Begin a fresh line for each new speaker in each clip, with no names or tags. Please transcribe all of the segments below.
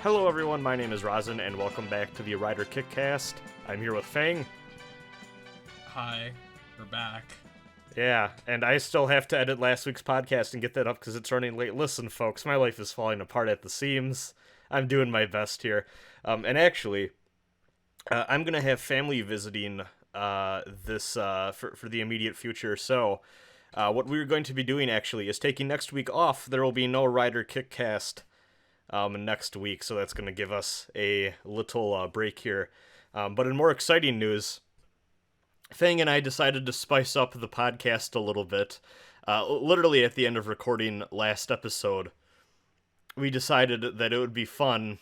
Hello everyone, my name is Rasen, and welcome back to the Rider Kickcast. I'm here with Fang.
Hi, we're back.
Yeah, and I still have to edit last week's podcast and get that up because it's running late. Listen, folks, my life is falling apart at the seams. I'm doing my best here. And actually, I'm going to have family visiting for the immediate future, so what we're going to be doing, actually, is taking next week off. There will be no Rider Kickcast next week, so that's going to give us a little break here. But in more exciting news, Fang and I decided to spice up the podcast a little bit. Literally at the end of recording last episode, we decided that it would be fun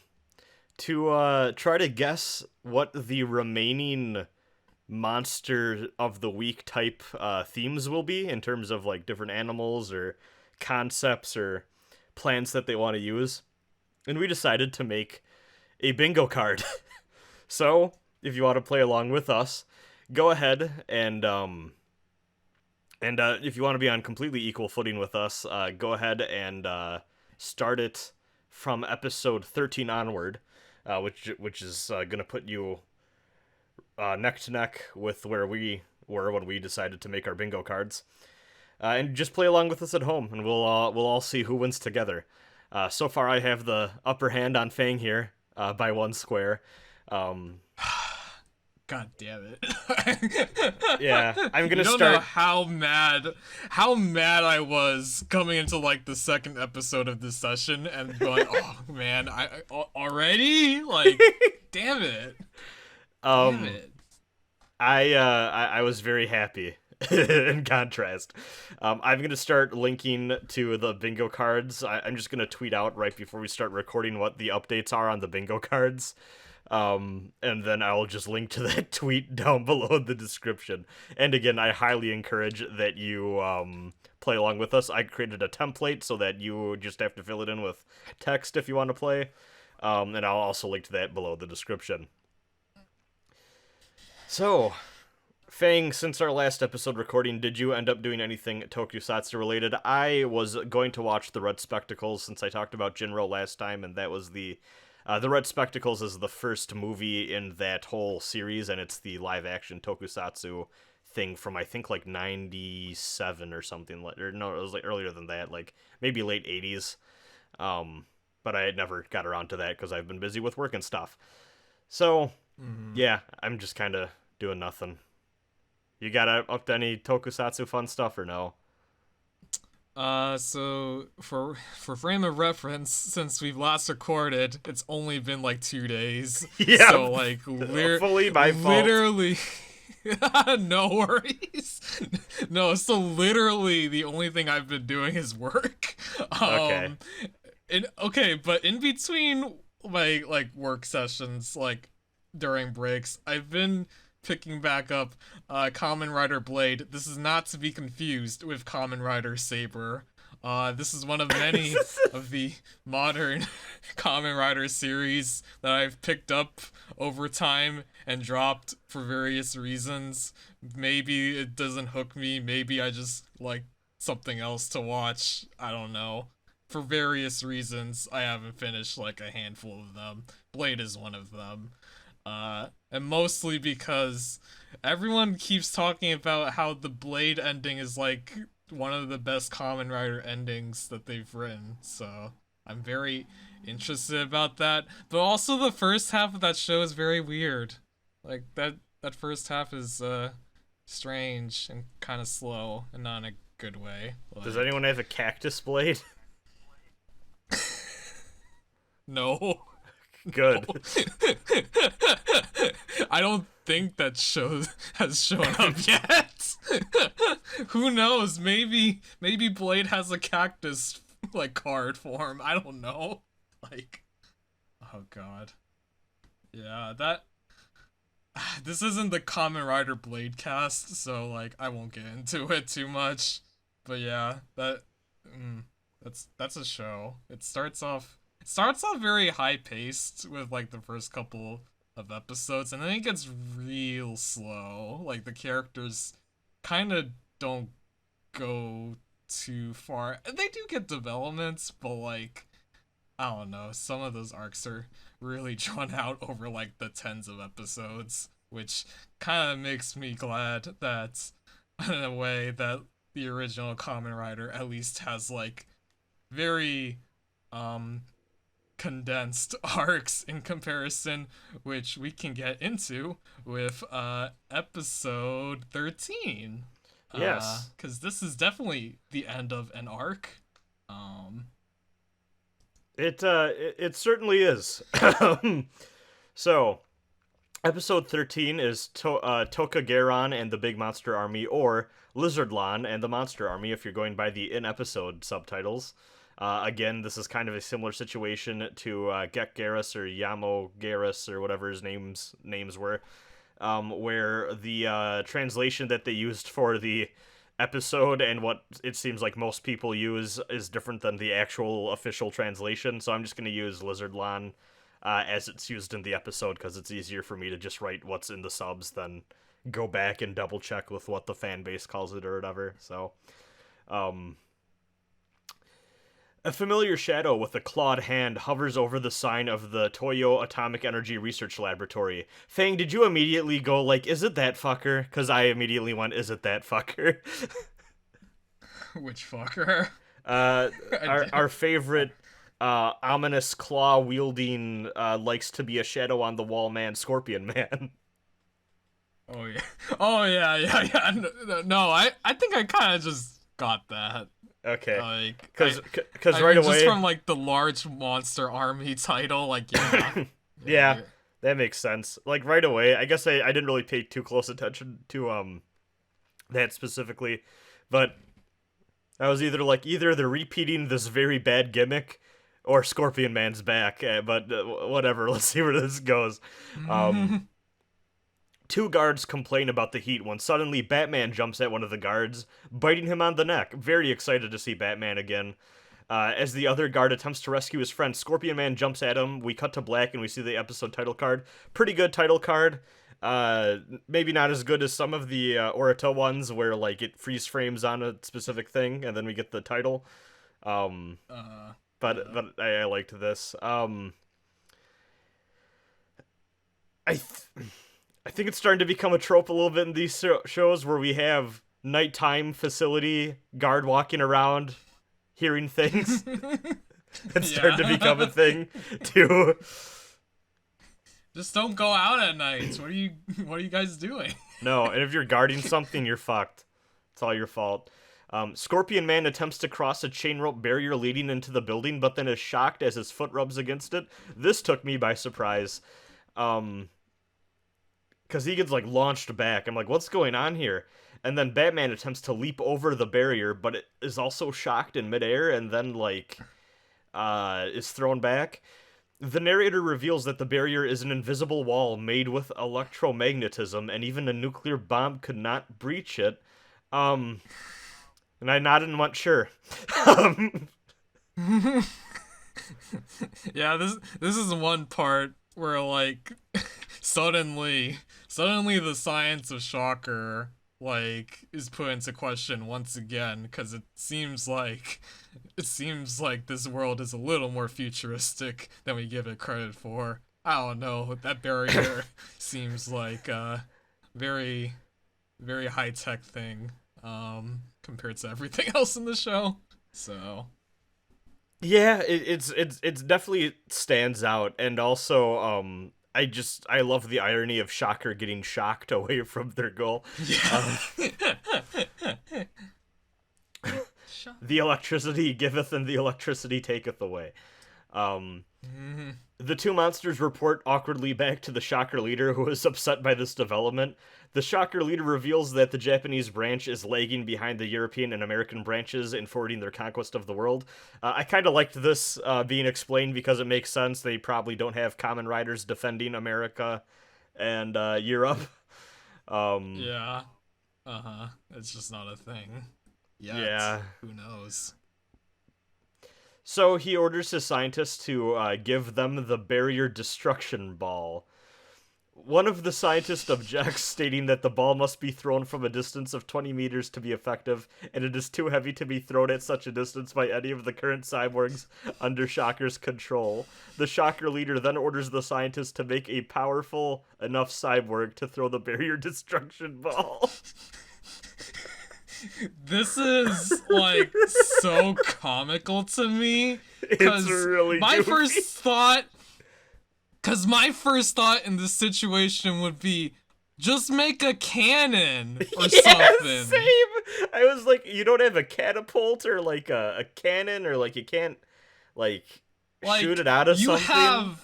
to try to guess what the remaining monster of the week type themes will be in terms of like different animals or concepts or plans that they want to use. And we decided to make a bingo card. So, if you want to play along with us, go ahead and if you want to be on completely equal footing with us, go ahead and start it from episode 13 onward, which is going to put you neck to neck with where we were when we decided to make our bingo cards. And just play along with us at home, and we'll all see who wins together. So far, I have the upper hand on Fang here by one square.
God damn it!
Yeah, I'm gonna
you don't
start.
know how mad I was coming into like the second episode of this session and going, oh man, I already like, damn it. Damn it.
I was very happy. In contrast, I'm gonna start linking to the bingo cards. I'm just gonna tweet out right before we start recording what the updates are on the bingo cards, and then I'll just link to that tweet down below in the description. And again, I highly encourage that you play along with us. I created a template so that you just have to fill it in with text if you want to play, and I'll also link to that below the description. So, Fang, since our last episode recording, did you end up doing anything tokusatsu related? I was going to watch The Red Spectacles since I talked about Jinro last time, and that was The Red Spectacles is the first movie in that whole series, and it's the live-action tokusatsu thing from, I think, like, 97 or something. Or no, it was like earlier than that, like, maybe late 80s. But I had never got around to that because I've been busy with work and stuff. So, yeah, I'm just kind of doing nothing. You got up to any tokusatsu fun stuff or no?
So for frame of reference, since we've last recorded, it's only been like 2 days.
Yeah.
So like
fully my fault.
Literally, no worries. No, so literally the only thing I've been doing is work.
Okay.
But in between my like work sessions, like during breaks, I've been picking back up Kamen Rider Blade. This is not to be confused with Kamen Rider Saber. This is one of many of the modern Kamen Rider series that I've picked up over time and dropped for various reasons. Maybe it doesn't hook me, maybe I just like something else to watch. I don't know. For various reasons, I haven't finished like a handful of them. Blade is one of them. And mostly because everyone keeps talking about how the Blade ending is like one of the best Kamen Rider endings that they've written, so I'm very interested about that. But also the first half of that show is very weird. Like that first half is strange and kind of slow and not in a good way. Like,
does anyone have a cactus blade?
No.
Good.
I don't think that show has shown up yet. Who knows? Maybe Blade has a cactus like card form. I don't know. Like, oh god. Yeah, this isn't the Kamen Rider Blade cast, so like I won't get into it too much. But yeah, that's a show. It starts off very high paced with like the first couple of episodes, and then it gets real slow. Like the characters kind of don't go too far. They do get developments, but like I don't know. Some of those arcs are really drawn out over like the tens of episodes, which kind of makes me glad that, in a way, that the original Kamen Rider at least has like very um condensed arcs in comparison, which we can get into with episode 13.
Yes.
Because this is definitely the end of an arc. Um,
It certainly is. So, episode 13 is Tokageron and the Big Monster Army, or Lizardlon and the Monster Army, if you're going by the in-episode subtitles. Again, this is kind of a similar situation to Gek Garrus or Yamo Garrus or whatever his names were, where the translation that they used for the episode and what it seems like most people use is different than the actual official translation. So I'm just going to use Lizardlon as it's used in the episode because it's easier for me to just write what's in the subs than go back and double check with what the fan base calls it or whatever. So, a familiar shadow with a clawed hand hovers over the sign of the Toyo Atomic Energy Research Laboratory. Fang, did you immediately go like, is it that fucker? Because I immediately went, is it that fucker?
which fucker?
Our favorite ominous claw wielding likes to be a shadow on the wall man, Scorpion Man.
Oh yeah. Oh yeah. No, I think I kind of just got that.
Okay.
Like,
because right away,
just from like the large monster army title, like yeah.
Yeah, that makes sense. Like right away, I guess I didn't really pay too close attention to that specifically, but I was either they're repeating this very bad gimmick or Scorpion Man's back. But whatever, let's see where this goes. Two guards complain about the heat when suddenly Batman jumps at one of the guards, biting him on the neck. Very excited to see Batman again. As the other guard attempts to rescue his friend, Scorpion Man jumps at him. We cut to black and we see the episode title card. Pretty good title card. Maybe not as good as some of the Orita ones where like it freeze frames on a specific thing and then we get the title. But I liked this. I think it's starting to become a trope a little bit in these shows where we have nighttime facility guard walking around, hearing things. It's starting to become a thing too.
Just don't go out at night. What are you guys doing?
No, and if you're guarding something, you're fucked. It's all your fault. Scorpion Man attempts to cross a chain rope barrier leading into the building, but then is shocked as his foot rubs against it. This took me by surprise. Because he gets like launched back. I'm like, what's going on here? And then Batman attempts to leap over the barrier, but it is also shocked in midair and then like is thrown back. The narrator reveals that the barrier is an invisible wall made with electromagnetism, and even a nuclear bomb could not breach it. And I nodded and went, sure.
Yeah, this is one part where like suddenly the science of Shocker like is put into question once again because it seems like this world is a little more futuristic than we give it credit for. I don't know, that barrier seems like a very very high tech thing compared to everything else in the show. So
yeah, it's definitely stands out, and also I love the irony of Shocker getting shocked away from their goal.
yeah.
The electricity giveth and the electricity taketh away. The two monsters report awkwardly back to the Shocker leader, who is upset by this development. The Shocker leader reveals that the Japanese branch is lagging behind the European and American branches in forwarding their conquest of the world. I kind of liked this being explained because it makes sense. They probably don't have Kamen Riders defending America and Europe.
Yeah. It's just not a thing. Yet.
Yeah.
Who knows?
So he orders his scientists to give them the barrier destruction ball. One of the scientists objects, stating that the ball must be thrown from a distance of 20 meters to be effective, and it is too heavy to be thrown at such a distance by any of the current cyborgs under Shocker's control. The Shocker leader then orders the scientist to make a powerful enough cyborg to throw the barrier destruction ball.
This is, like, so comical to me.
It's really
my
goofy.
my first thought in this situation would be, just make a cannon or something.
Same. I was like, you don't have a catapult or like a cannon, or like you can't like shoot it out of something.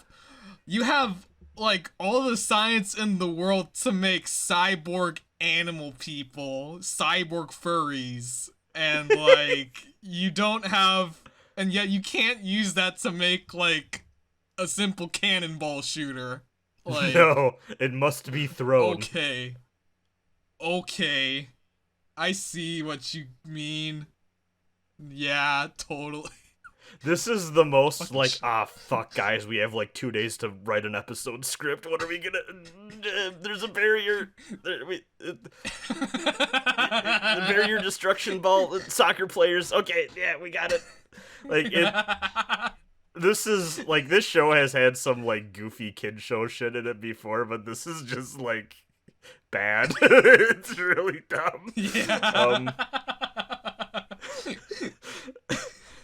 You have like all the science in the world to make cyborg animal people, cyborg furries, and like you don't have, and yet you can't use that to make like a simple cannonball shooter. Like,
no, it must be thrown.
Okay, I see what you mean. Yeah, totally.
This is the most like, fuck, guys, we have like 2 days to write an episode script. What are we gonna? There's a barrier. The barrier destruction ball. Soccer players. Okay, yeah, we got it. Like it. This is like, this show has had some like goofy kid show shit in it before, but this is just like bad. It's really dumb.
Yeah.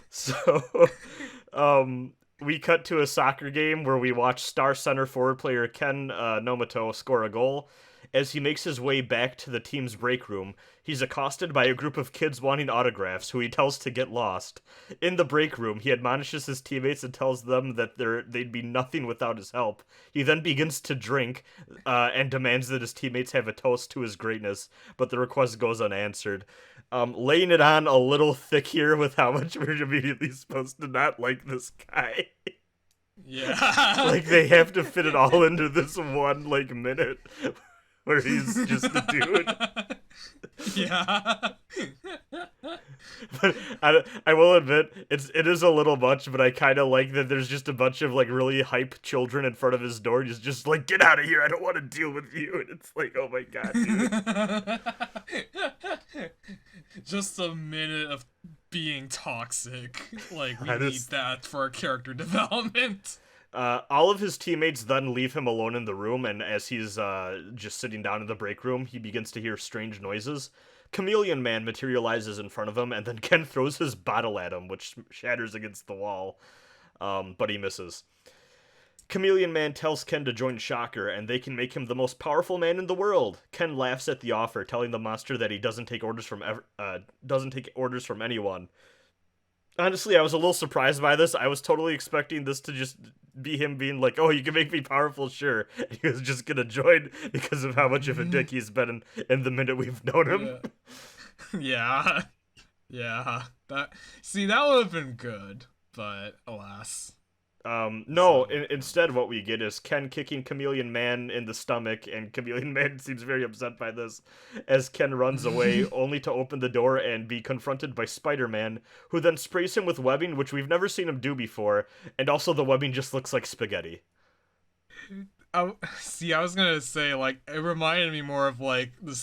So, we cut to a soccer game where we watch star center forward player Ken Nomoto score a goal. As he makes his way back to the team's break room, he's accosted by a group of kids wanting autographs, who he tells to get lost. In the break room, he admonishes his teammates and tells them that they'd be nothing without his help. He then begins to drink, and demands that his teammates have a toast to his greatness, but the request goes unanswered. Laying it on a little thick here with how much we're immediately supposed to not like this guy.
Yeah.
Like, they have to fit it all into this one, like, minute where he's just a dude.
Yeah.
But I will admit, it is a little much, but I kind of like that there's just a bunch of, like, really hype children in front of his door. He's just like, get out of here, I don't want to deal with you. And it's like, oh my god, dude.
Just a minute of being toxic. Like, we
That
need
is-
that for our character development.
All of his teammates then leave him alone in the room, and as he's just sitting down in the break room, he begins to hear strange noises. Chameleon Man materializes in front of him, and then Ken throws his bottle at him, which shatters against the wall, but he misses. Chameleon Man tells Ken to join Shocker, and they can make him the most powerful man in the world. Ken laughs at the offer, telling the monster that he doesn't take orders from anyone. Honestly, I was a little surprised by this. I was totally expecting this to just be him being like, oh, you can make me powerful, sure. And he was just gonna join because of how much of a dick he's been in the minute we've known him.
Yeah. Yeah. That would have been good, but alas.
No, instead what we get is Ken kicking Chameleon Man in the stomach, and Chameleon Man seems very upset by this as Ken runs away, only to open the door and be confronted by Spider-Man, who then sprays him with webbing, which we've never seen him do before, and also the webbing just looks like spaghetti.
I was gonna say, like, it reminded me more of, like, the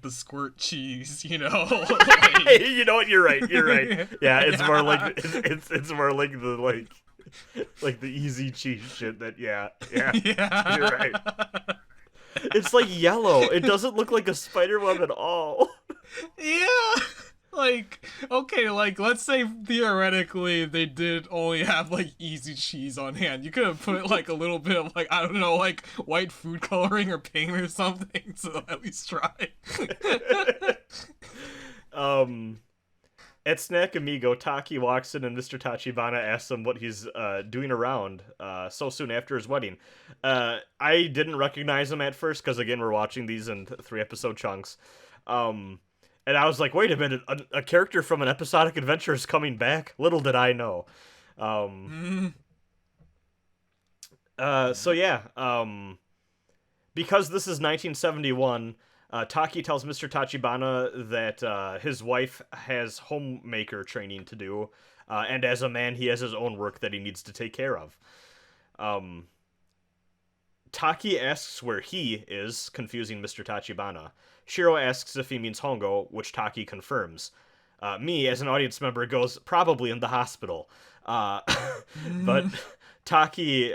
squirt cheese, you know? Like...
You know what, you're right. Yeah, it's more like, it's more like the, like the easy cheese shit that, yeah, you're right. It's like yellow. It doesn't look like a spider web at all.
Yeah. Like, okay, like, let's say theoretically they did only have, like, easy cheese on hand. You could have put, like, a little bit of, like, I don't know, like, white food coloring or paint or something to at least try.
At Snack Amigo, Taki walks in and Mr. Tachibana asks him what he's doing around so soon after his wedding. I didn't recognize him at first because, again, we're watching these in 3-episode chunks. And I was like, wait a minute, a character from an episodic adventure is coming back? Little did I know. So yeah, because this is 1971, Taki tells Mr. Tachibana that his wife has homemaker training to do, and as a man, he has his own work that he needs to take care of. Taki asks where he is, confusing Mr. Tachibana. Shiro asks if he means Hongo, which Taki confirms. Me, as an audience member, goes, probably in the hospital. But Taki,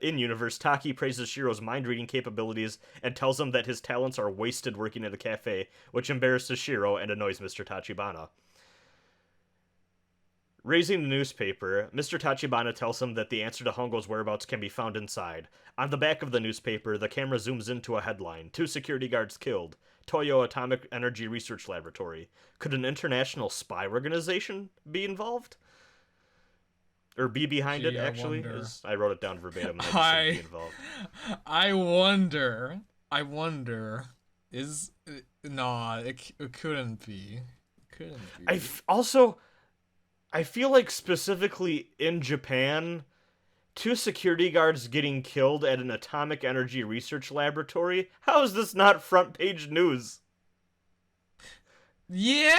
in-universe, Taki praises Shiro's mind-reading capabilities and tells him that his talents are wasted working at a cafe, which embarrasses Shiro and annoys Mr. Tachibana. Raising the newspaper, Mr. Tachibana tells him that the answer to Hongo's whereabouts can be found inside. On the back of the newspaper, the camera zooms into a headline. 2 security guards killed. Toyo Atomic Energy Research Laboratory. Could an international spy organization be involved? Or be behind it, actually? I wrote it down verbatim. And I just said be involved.
I wonder. It couldn't be.
I feel like specifically in Japan, 2 security guards getting killed at an atomic energy research laboratory? How is this not front page news?
Yeah.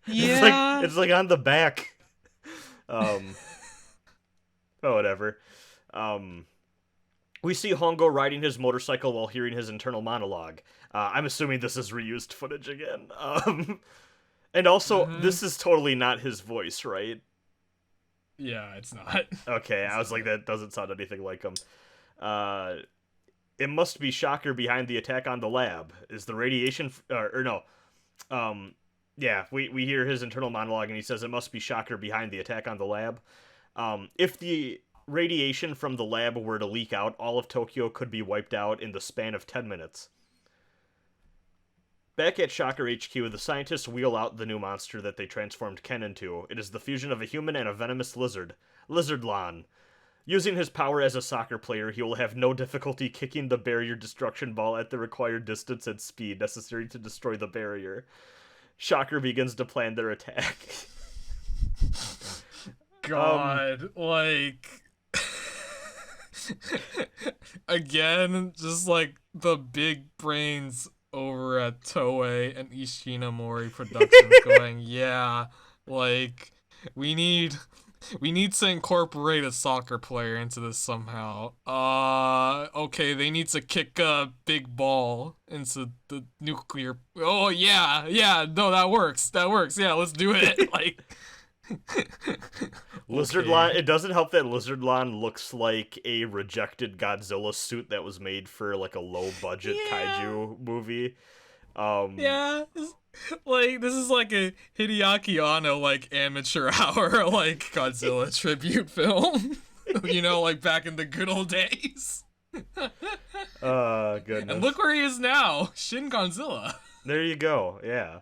It's like on the back. Oh, whatever. We see Hongo riding his motorcycle while hearing his internal monologue. I'm assuming this is reused footage again. And also, this is totally not his voice, right?
Yeah, it's not.
Okay, I was like, that doesn't sound anything like him. It must be Shocker behind the attack on the lab. Is the radiation... no. Yeah, we hear his internal monologue, and he says it must be Shocker behind the attack on the lab. If the radiation from the lab were to leak out, all of Tokyo could be wiped out in the span of 10 minutes. Back at Shocker HQ, the scientists wheel out the new monster that they transformed Ken into. It is the fusion of a human and a venomous lizard. Lizardlon. Using his power as a soccer player, he will have no difficulty kicking the barrier destruction ball at the required distance and speed necessary to destroy the barrier. Shocker begins to plan their attack.
God, again, just like the big brains over at Toei and Ishinomori Productions going, yeah, like, we need to incorporate a soccer player into this somehow. Okay, they need to kick a big ball into the nuclear... Oh, yeah, no, that works, yeah, let's do it, like...
Lizardlon. It doesn't help that Lizardlon looks like a rejected Godzilla suit that was made for like a low budget kaiju movie.
Yeah, this is like a Hideaki Anno like amateur hour like Godzilla tribute film. You know, like back in the good old days.
Goodness.
And look where he is now, Shin Godzilla.
There you go. Yeah.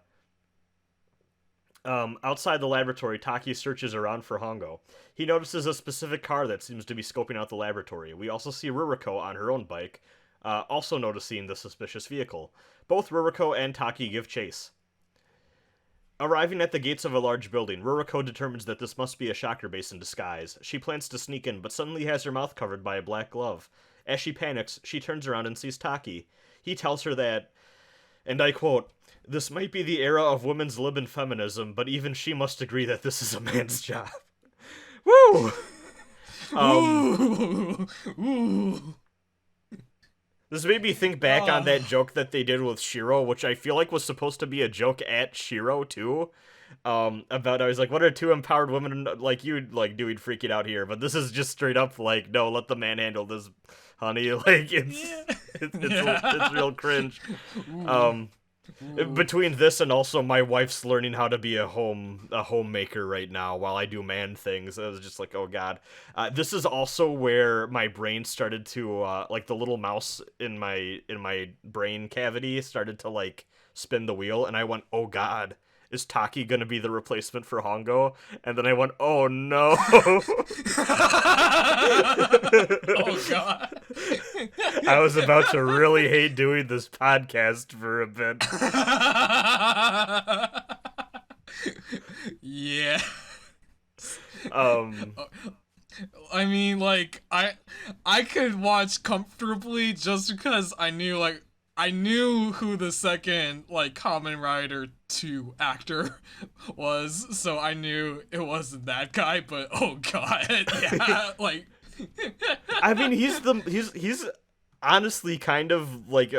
Outside the laboratory, Taki searches around for Hongo. He notices a specific car that seems to be scoping out the laboratory. We also see Ruriko on her own bike, also noticing the suspicious vehicle. Both Ruriko and Taki give chase. Arriving at the gates of a large building, Ruriko determines that this must be a Shocker base in disguise. She plans to sneak in, but suddenly has her mouth covered by a black glove. As she panics, she turns around and sees Taki. He tells her that, and I quote, "This might be the era of women's lib and feminism, but even she must agree that this is a man's job." Woo!
Ooh.
This made me think back on that joke that they did with Shiro, which I feel like was supposed to be a joke at Shiro, too. About, I was like, what are 2 empowered women like you, like, doing freaking out here? But this is just straight up, like, no, let the man handle this, honey. Like, it's real cringe. Between this and also my wife's learning how to be a homemaker right now while I do man things, I was just like, oh god. This is also where my brain started to like the little mouse in my brain cavity started to like spin the wheel, and I went, oh god, is Taki gonna be the replacement for Hongo? And then I went, oh no.
Oh god.
I was about to really hate doing this podcast for a bit.
Yeah. I mean, like, I could watch comfortably just because I knew who the second, like, Kamen Rider 2 actor was, so I knew it wasn't that guy, but oh god, yeah, like...
I mean, honestly kind of like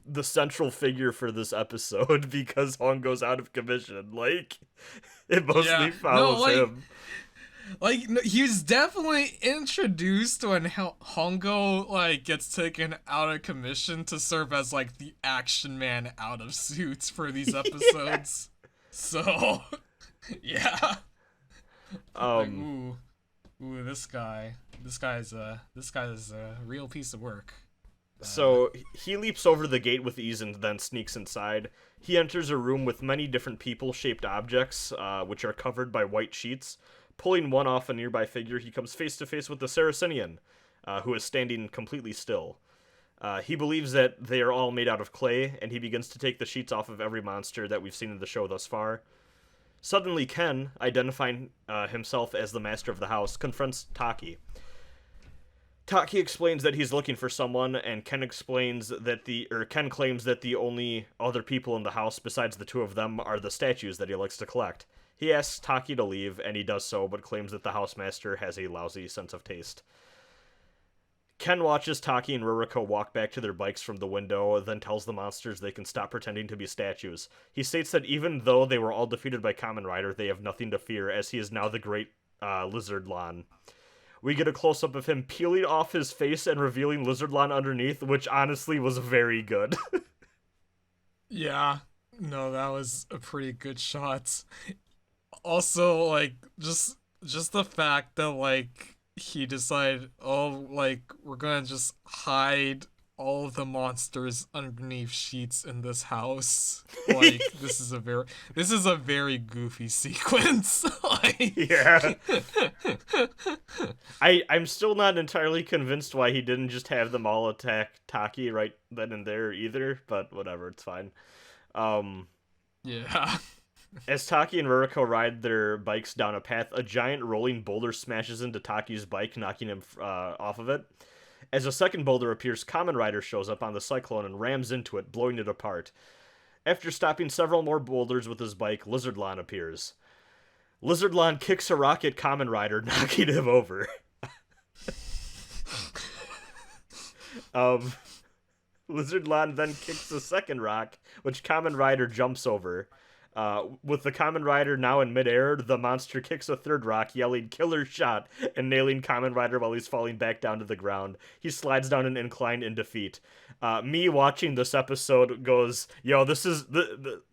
the central figure for this episode because Hongo's out of commission. Like, it
Yeah,
mostly
no,
follows him.
no, he was definitely introduced when Hongo like gets taken out of commission to serve as like the action man out of suits for these episodes. So, yeah. Like, ooh, this guy's a real piece of work.
So he leaps over the gate with ease and then sneaks inside. He enters a room with many different people-shaped objects, which are covered by white sheets. Pulling one off a nearby figure, he comes face to face with the Saracenian, who is standing completely still. He believes that they are all made out of clay, and he begins to take the sheets off of every monster that we've seen in the show thus far. Suddenly, Ken, identifying himself as the master of the house, confronts Taki. Taki explains that he's looking for someone, and Ken claims that the only other people in the house besides the two of them are the statues that he likes to collect. He asks Taki to leave, and he does so, but claims that the housemaster has a lousy sense of taste. Ken watches Taki and Ruriko walk back to their bikes from the window, then tells the monsters they can stop pretending to be statues. He states that even though they were all defeated by Kamen Rider, they have nothing to fear, as he is now the great Lizardlon. We get a close-up of him peeling off his face and revealing Lizardlon underneath, which honestly was very good.
Yeah, no, that was a pretty good shot. Also, like, just the fact that, like, he decided, oh, like, we're gonna just hide all of the monsters underneath sheets in this house. Like, this is a very goofy sequence. Like...
Yeah. I'm still not entirely convinced why he didn't just have them all attack Taki right then and there either, but whatever, it's fine.
Yeah.
As Taki and Ruriko ride their bikes down a path, a giant rolling boulder smashes into Taki's bike, knocking him off of it. As a second boulder appears, Kamen Rider shows up on the cyclone and rams into it, blowing it apart. After stopping several more boulders with his bike, Lizardlon appears. Lizardlon kicks a rock at Kamen Rider, knocking him over. Lizardlon then kicks a second rock, which Kamen Rider jumps over. With the Kamen Rider now in midair, the monster kicks a third rock, yelling "Killer shot," and nailing Kamen Rider while he's falling back down to the ground. He slides down an incline in defeat. Me watching this episode goes, yo, this is... the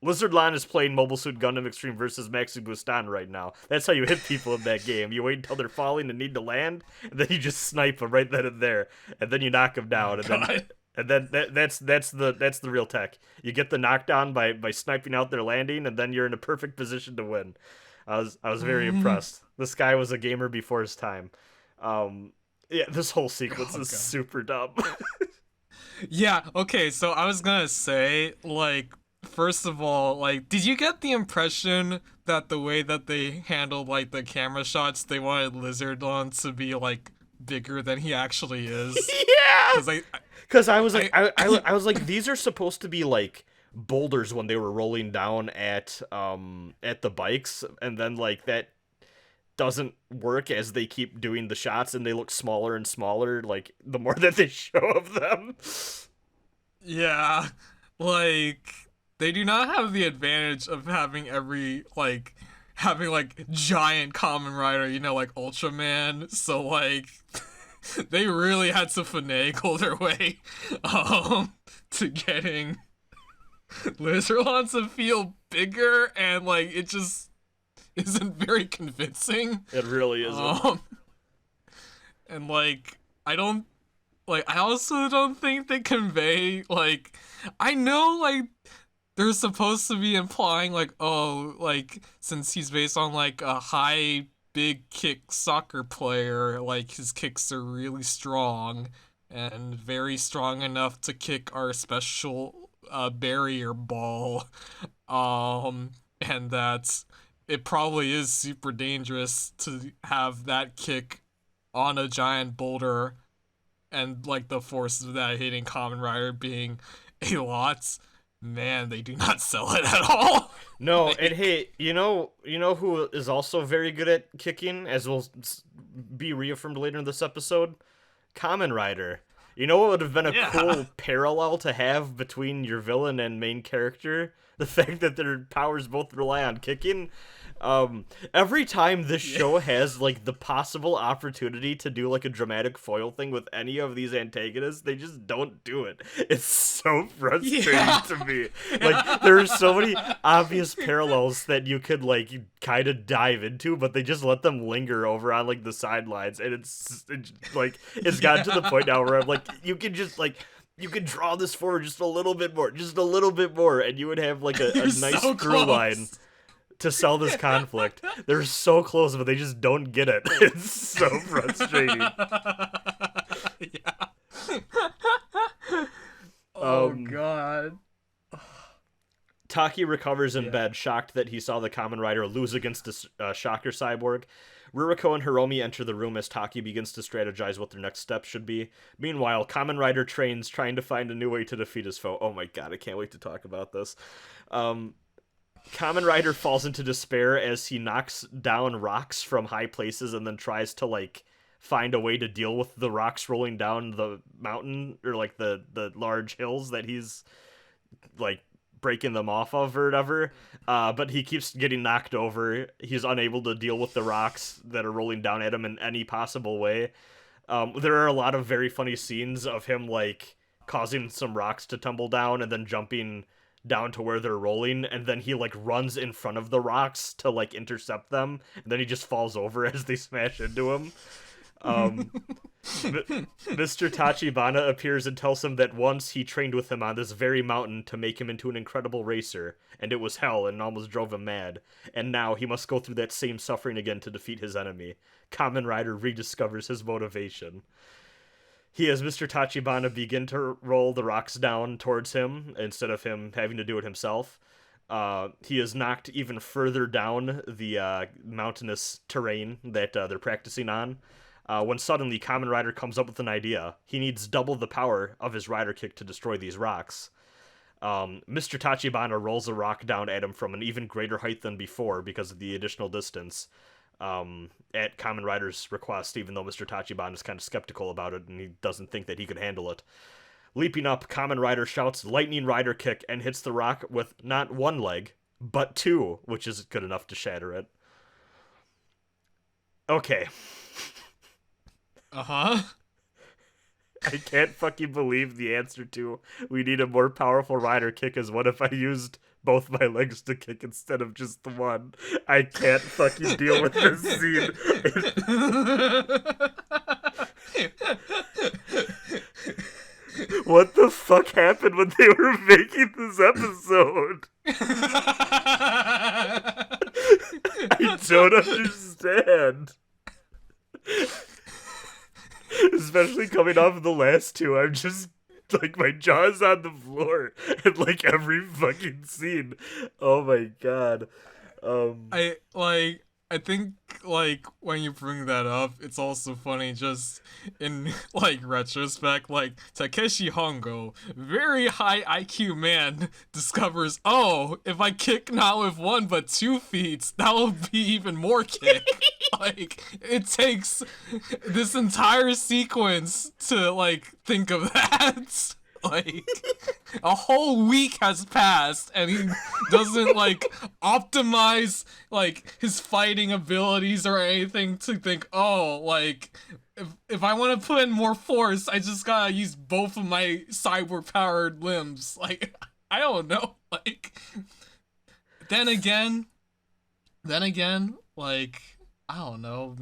Lizardlon is playing Mobile Suit Gundam Extreme versus Maxi Bustan right now. That's how you hit people in that game. You wait until they're falling and need to land, and then you just snipe them right then and there, and then you knock them down, and then that's the real tech. You get the knockdown by sniping out their landing, and then you're in a perfect position to win. I was very impressed. This guy was a gamer before his time. Yeah, this whole sequence is super dumb.
Yeah, okay, so I was gonna say, like, first of all, like, did you get the impression that the way that they handled, like, the camera shots, they wanted Lizardlon to be, like, bigger than he actually is?
Yeah! Because I was like, I was like, these are supposed to be, like, boulders when they were rolling down at the bikes, and then, like, that doesn't work as they keep doing the shots, and they look smaller and smaller, like, the more that they show of them.
Yeah, like... They do not have the advantage of having giant Kamen Rider, you know, like Ultraman. So, like, they really had to finagle their way to getting Lizardlon to feel bigger, and, like, it just isn't very convincing.
It really isn't.
And, like, I also don't think they convey, like, I know, like, they're supposed to be implying, like, oh, like, since he's based on, like, a high, big kick soccer player, like, his kicks are really strong, and very strong enough to kick our special, barrier ball, and that it probably is super dangerous to have that kick on a giant boulder, and, like, the force of that hitting Kamen Rider being a lot. Man, they do not sell it at all.
No, like... and hey, you know who is also very good at kicking, as will be reaffirmed later in this episode? Kamen Rider. You know what would have been a
Yeah.
cool parallel to have between your villain and main character? The fact that their powers both rely on kicking. Every time this show has, like, the possible opportunity to do, like, a dramatic foil thing with any of these antagonists, they just don't do it. It's so frustrating to me. Like, there are so many obvious parallels that you could, like, kind of dive into, but they just let them linger over on, like, the sidelines, and it's gotten to the point now where I'm like, you can just, like, you could draw this forward just a little bit more, and you would have, like, a nice
so
through line to sell this conflict. They're so close, but they just don't get it. It's so frustrating.
Yeah. Oh god.
Taki recovers in bed, shocked that he saw the Kamen Rider lose against a Shocker cyborg. Ruriko and Hiromi enter the room as Taki begins to strategize what their next steps should be. Meanwhile, Kamen Rider trains, trying to find a new way to defeat his foe. Oh my god, I can't wait to talk about this. Kamen Rider falls into despair as he knocks down rocks from high places and then tries to, like, find a way to deal with the rocks rolling down the mountain, or, like, the large hills that he's, like, breaking them off of or whatever. But he keeps getting knocked over. He's unable to deal with the rocks that are rolling down at him in any possible way. There are a lot of very funny scenes of him, like, causing some rocks to tumble down and then jumping down to where they're rolling, and then he, like, runs in front of the rocks to, like, intercept them, and then he just falls over as they smash into him. Mr. Tachibana appears and tells him that once he trained with him on this very mountain to make him into an incredible racer, and it was hell and almost drove him mad, and now he must go through that same suffering again to defeat his enemy. Kamen Rider rediscovers his motivation. He has Mr. Tachibana begin to roll the rocks down towards him, instead of him having to do it himself. He is knocked even further down the mountainous terrain that they're practicing on, when suddenly Kamen Rider comes up with an idea. He needs double the power of his rider kick to destroy these rocks. Mr. Tachibana rolls a rock down at him from an even greater height than before because of the additional distance. At Kamen Rider's request, even though Mr. Tachibana is kind of skeptical about it and he doesn't think that he could handle it. Leaping up, Kamen Rider shouts Lightning Rider Kick and hits the rock with not one leg, but two, which is good enough to shatter it. Okay.
Uh-huh.
I can't fucking believe the answer to we need a more powerful rider kick is what if I used both my legs to kick instead of just the one. I can't fucking deal with this scene. What the fuck happened when they were making this episode? I don't understand. Especially coming off of the last two, I'm just, like, my jaw's on the floor in, like, every fucking scene. Oh my god.
I think, like, when you bring that up, it's also funny just in, like, retrospect, like, Takeshi Hongo, very high IQ man, discovers, oh, if I kick not with one but 2 feet, that will be even more kick. Like, it takes this entire sequence to, like, think of that. Like, a whole week has passed, and he doesn't, like, optimize, like, his fighting abilities or anything to think, oh, like, if I want to put in more force, I just gotta use both of my cyber-powered limbs. Like, I don't know. Like, then again, like, I don't know,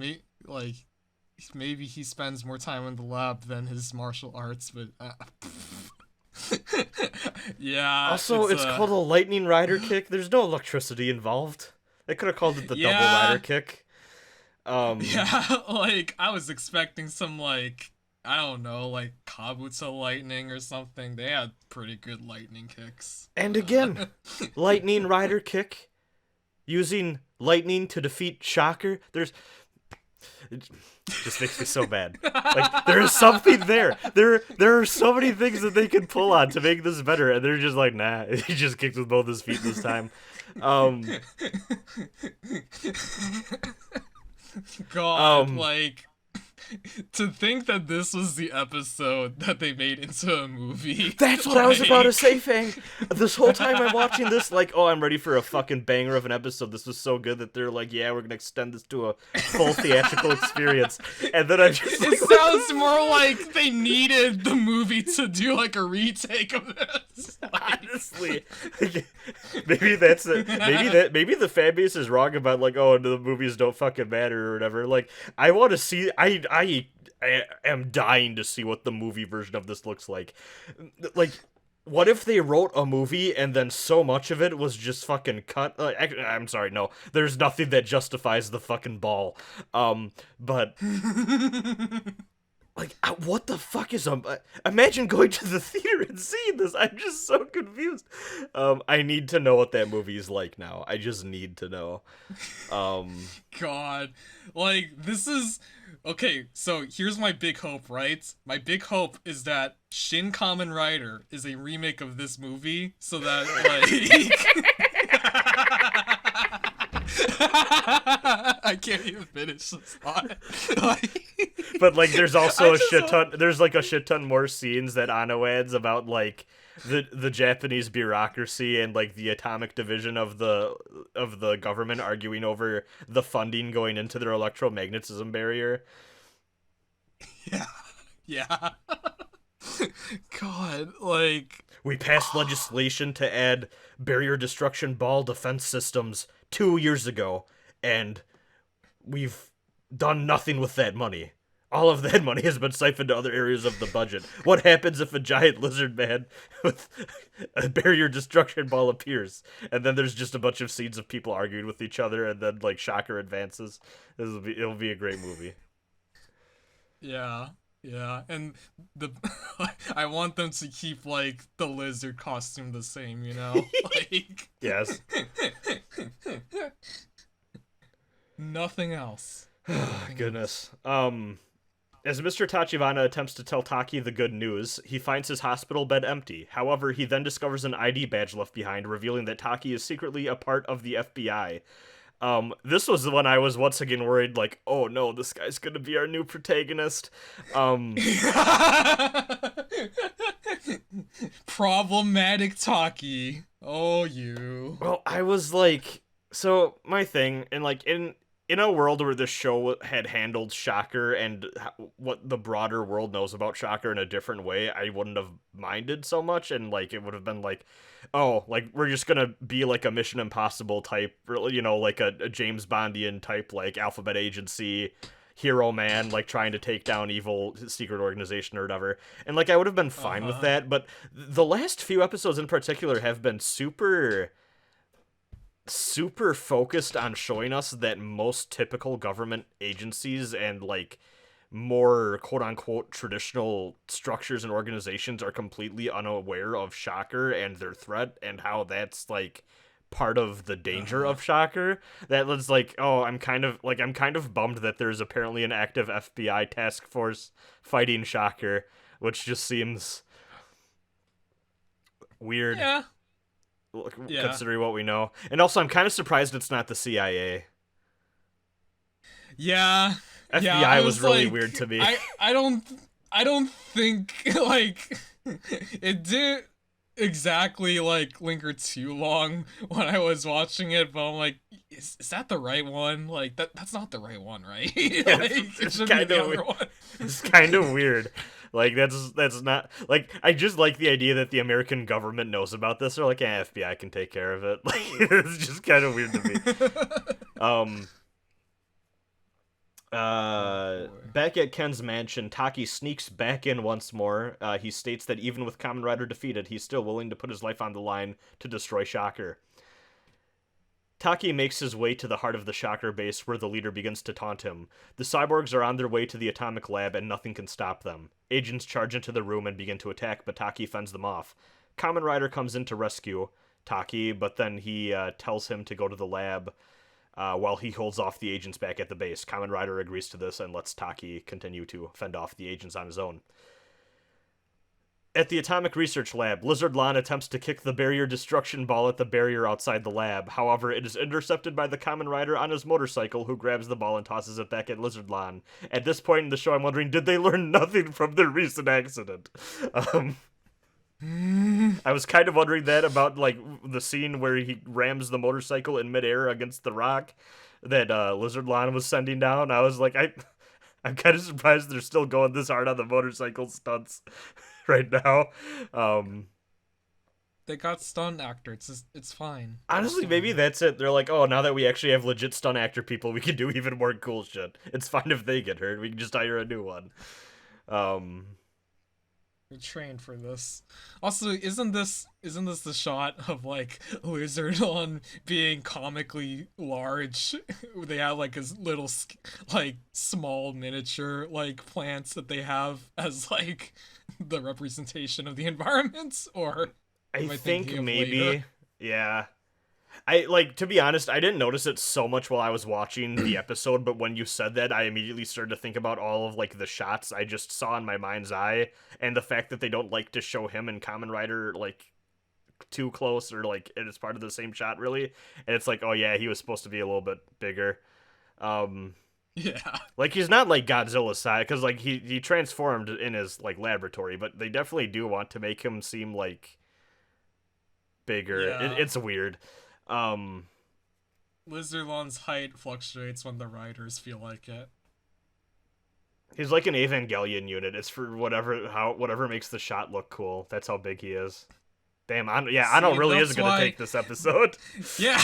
maybe he spends more time in the lab than his martial arts, but yeah.
Also, it's called a lightning rider kick. There's no electricity involved. They could have called it the double rider kick.
Yeah, like, I was expecting some, like, I don't know, like, Kabuto lightning or something. They had pretty good lightning kicks.
And again, lightning rider kick, using lightning to defeat Shocker. It just makes me so bad. Like, there is something there. There are so many things that they can pull on to make this better, and they're just like, nah. He just kicked with both his feet this time.
God, like, To think that this was the episode that they made into a movie.
That's what I was about to say, Fang. This whole time I'm watching this, like, oh, I'm ready for a fucking banger of an episode. This was so good that they're like, yeah, we're gonna extend this to a full theatrical experience. And then I'm just like,
it sounds more like they needed the movie to do like a retake of this.
Honestly, maybe that's it. Maybe the fan base is wrong about like, oh, the movies don't fucking matter or whatever. Like, I want to see. I am dying to see what the movie version of this looks like. Like, what if they wrote a movie and then so much of it was just fucking cut? I'm sorry, no. There's nothing that justifies the fucking ball. But like, what the fuck is imagine going to the theater and seeing this. I'm just so confused. I need to know what that movie is like now. I just need to know.
God, like, this is okay. So here's my big hope, right? My big hope is that Shin Kamen Rider is a remake of this movie, so that like. I can't even finish this thought.
But like, there's also there's like a shit ton more scenes that Ano adds about like the Japanese bureaucracy and like the atomic division of the government arguing over the funding going into their electromagnetism barrier.
Yeah. God, like,
we passed legislation to add barrier destruction ball defense systems 2 years ago, and we've done nothing with that money. All of that money has been siphoned to other areas of the budget. What happens if a giant lizard man with a barrier destruction ball appears? And then there's just a bunch of scenes of people arguing with each other, and then like Shocker advances. It'll be a great movie.
Yeah, and I want them to keep like the lizard costume the same, you know? Like,
yes.
Nothing else.
Goodness. As Mr. Tachibana attempts to tell Taki the good news, he finds his hospital bed empty. However, he then discovers an ID badge left behind, revealing that Taki is secretly a part of the FBI. This was when I was once again worried, like, oh no, this guy's gonna be our new protagonist.
Problematic Taki. Oh, you.
Well, I was like, so my thing, and like in a world where this show had handled Shocker and what the broader world knows about Shocker in a different way, I wouldn't have minded so much, and like it would have been like, oh, like we're just gonna be like a Mission Impossible type, you know, like a James Bondian type, like Alphabet Agency hero man, like trying to take down evil secret organization or whatever, and like I would have been fine with that. But the last few episodes in particular have been super focused on showing us that most typical government agencies and like more quote-unquote traditional structures and organizations are completely unaware of Shocker and their threat, and how that's like part of the danger of Shocker. That was like, oh, I'm kind of bummed that there's apparently an active FBI task force fighting Shocker, which just seems weird.
Yeah.
Considering what we know. And also, I'm kind of surprised it's not the CIA.
Yeah.
FBI was really like, weird to me.
I don't think like it didn't exactly like linger too long when I was watching it, but I'm like, is that the right one? Like that's not the right one, right?
Yeah,
like,
it's kind of weird. It's kind of weird. Like, that's not... Like, I just like the idea that the American government knows about this. They're like, FBI can take care of it. Like, it's just kind of weird to me. Back at Ken's mansion, Taki sneaks back in once more. He states that even with Kamen Rider defeated, he's still willing to put his life on the line to destroy Shocker. Taki makes his way to the heart of the Shocker base, where the leader begins to taunt him. The cyborgs are on their way to the atomic lab, and nothing can stop them. Agents charge into the room and begin to attack, but Taki fends them off. Kamen Rider comes in to rescue Taki, but then he tells him to go to the lab while he holds off the agents back at the base. Kamen Rider agrees to this and lets Taki continue to fend off the agents on his own. At the Atomic Research Lab, Lizard Lon attempts to kick the barrier destruction ball at the barrier outside the lab. However, it is intercepted by the Kamen Rider on his motorcycle, who grabs the ball and tosses it back at Lizard Lon. At this point in the show, I'm wondering, did they learn nothing from their recent accident? I was kind of wondering that about, like, the scene where he rams the motorcycle in midair against the rock that Lizard Lon was sending down. I was like, I'm kind of surprised they're still going this hard on the motorcycle stunts right now.
They got stunt actor. It's fine.
Honestly, maybe that's it. They're like, oh, now that we actually have legit stunt actor people, we can do even more cool shit. It's fine if they get hurt. We can just hire a new one.
We're trained for this. Also, isn't this the shot of like Lizardon being comically large? They have like his little like small miniature like plants that they have as like the representation of the environments, or
I
am
think maybe
later?
Yeah. To be honest, I didn't notice it so much while I was watching the episode, but when you said that, I immediately started to think about all of, like, the shots I just saw in my mind's eye, and the fact that they don't like to show him and Kamen Rider, like, too close, or, like, it is part of the same shot, really, and it's like, oh yeah, he was supposed to be a little bit bigger.
Yeah.
Like, he's not, like, Godzilla size, because, like, he transformed in his, like, laboratory, but they definitely do want to make him seem, like, bigger.
Yeah.
It's weird.
Lizardon's height fluctuates when the riders feel like it.
He's like an Evangelion unit. It's for whatever makes the shot look cool. That's how big he is. Damn, Anno really is gonna take this episode.
Yeah.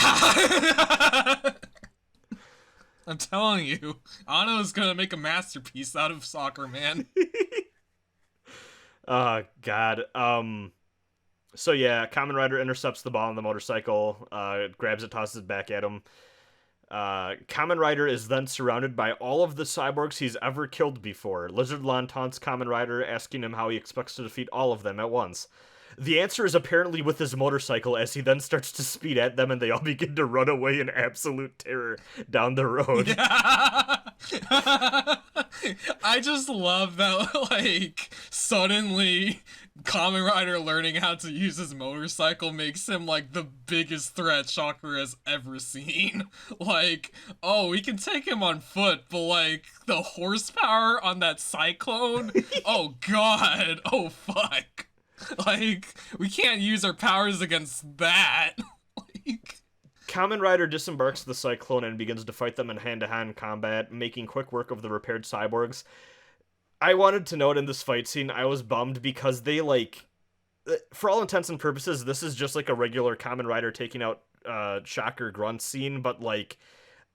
I'm telling you, Anno's gonna make a masterpiece out of Soccer Man.
Oh God. So yeah, Kamen Rider intercepts the ball on the motorcycle, grabs it, tosses it back at him. Kamen Rider is then surrounded by all of the cyborgs he's ever killed before. Lizard Lon taunts Kamen Rider, asking him how he expects to defeat all of them at once. The answer is apparently with his motorcycle, as he then starts to speed at them and they all begin to run away in absolute terror down the road.
Yeah. I just love that, like, suddenly Kamen Rider learning how to use his motorcycle makes him, like, the biggest threat Shocker has ever seen. Like, oh, we can take him on foot, but, like, the horsepower on that cyclone? Oh, God. Oh, fuck. Like, we can't use our powers against that. Like...
Kamen Rider disembarks the Cyclone and begins to fight them in hand-to-hand combat, making quick work of the repaired cyborgs. I wanted to note in this fight scene, I was bummed because they, like... For all intents and purposes, this is just like a regular Kamen Rider taking out Shocker Grunt scene, but, like,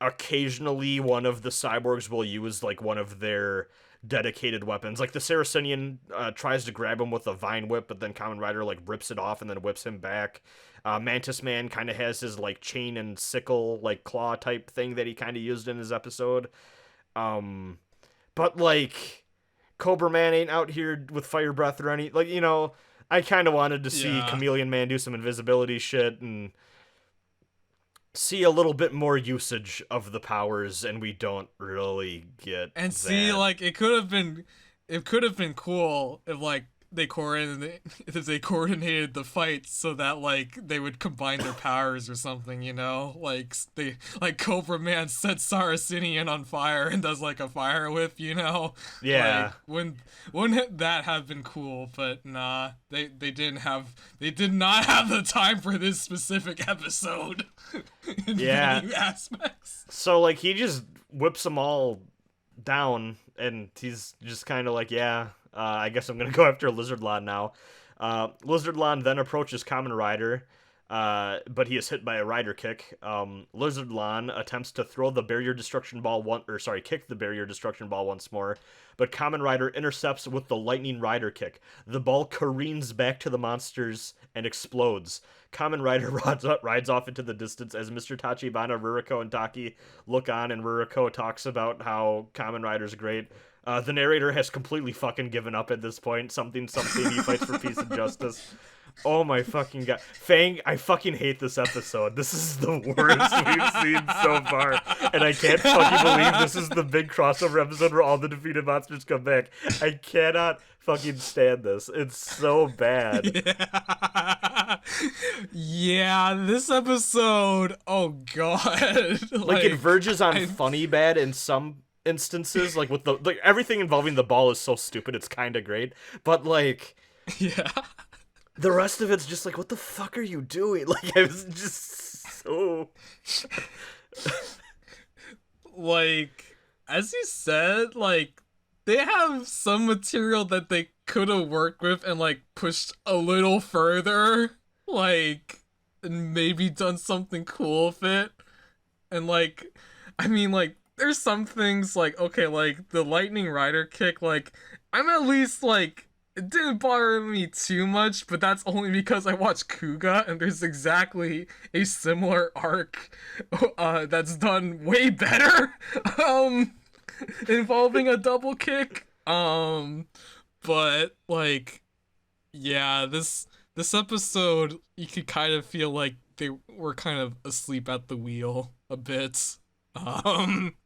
occasionally one of the cyborgs will use, like, one of their dedicated weapons. Like, the Saracenian tries to grab him with a vine whip, but then Kamen Rider, like, rips it off and then whips him back. Mantis Man kind of has his, like, chain and sickle, like, claw type thing that he kind of used in his episode. But, like, Cobra Man ain't out here with fire breath or any, like, you know, I kind of wanted to see Chameleon Man do some invisibility shit and see a little bit more usage of the powers, and we don't really get
and
that.
See, like, it could have been cool if, like, they coordinated the fights so that, like, they would combine their powers or something, you know? Like, Cobra Man sets Saracenian on fire and does, like, a fire whip, you know?
Yeah.
Like, wouldn't that have been cool? But nah, they did not have the time for this specific episode. In many aspects.
So, like, he just whips them all down, and he's just kind of like, yeah, I guess I'm gonna go after Lizard Lon now. Lizard Lon then approaches Kamen Rider, but he is hit by a rider kick. Lizard Lon attempts to throw the barrier destruction ball kick the barrier destruction ball once more, but Kamen Rider intercepts with the lightning rider kick. The ball careens back to the monsters and explodes. Kamen Rider rides off into the distance as Mr. Tachibana, Ruriko, and Taki look on, and Ruriko talks about how Kamen Rider's great. The narrator has completely fucking given up at this point. Something, he fights for peace and justice. Oh my fucking god. Fang, I fucking hate this episode. This is the worst we've seen so far. And I can't fucking believe this is the big crossover episode where all the defeated monsters come back. I cannot fucking stand this. It's so bad.
Yeah, this episode, oh god.
Like it verges on funny bad in some instances. Like with the everything involving the ball is so stupid it's kinda great. But like
yeah.
the rest of it's just like, what the fuck are you doing? Like, I was just so...
like, as you said, like, they have some material that they could have worked with and, like, pushed a little further. Like, and maybe done something cool with it. And, like, I mean, like, there's some things, like, okay, like, the Lightning Rider kick, like, I'm at least, like... It didn't bother me too much, but that's only because I watched Kuga, and there's exactly a similar arc that's done way better, involving a double kick. But like, yeah, this episode, you could kind of feel like they were kind of asleep at the wheel a bit.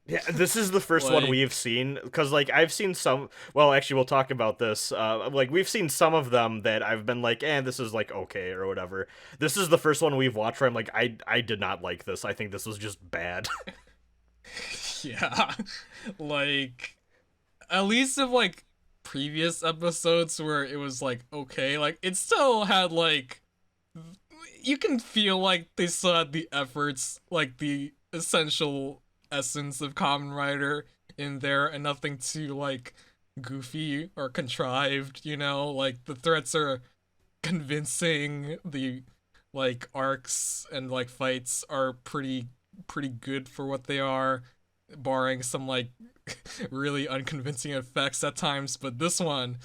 Yeah, this is the first one we've seen, because, like, I've seen some, well, actually, we'll talk about this, like, we've seen some of them that I've been like, this is, like, okay, or whatever. This is the first one we've watched where I'm like, I did not like this. I think this was just bad.
Yeah, like, at least of, like, previous episodes where it was, like, okay, like, it still had, like, you can feel like they still had the efforts, like, the essential essence of Kamen Rider in there, and nothing too like goofy or contrived, you know, like the threats are convincing, the like arcs and like fights are pretty good for what they are, barring some like really unconvincing effects at times. But this one,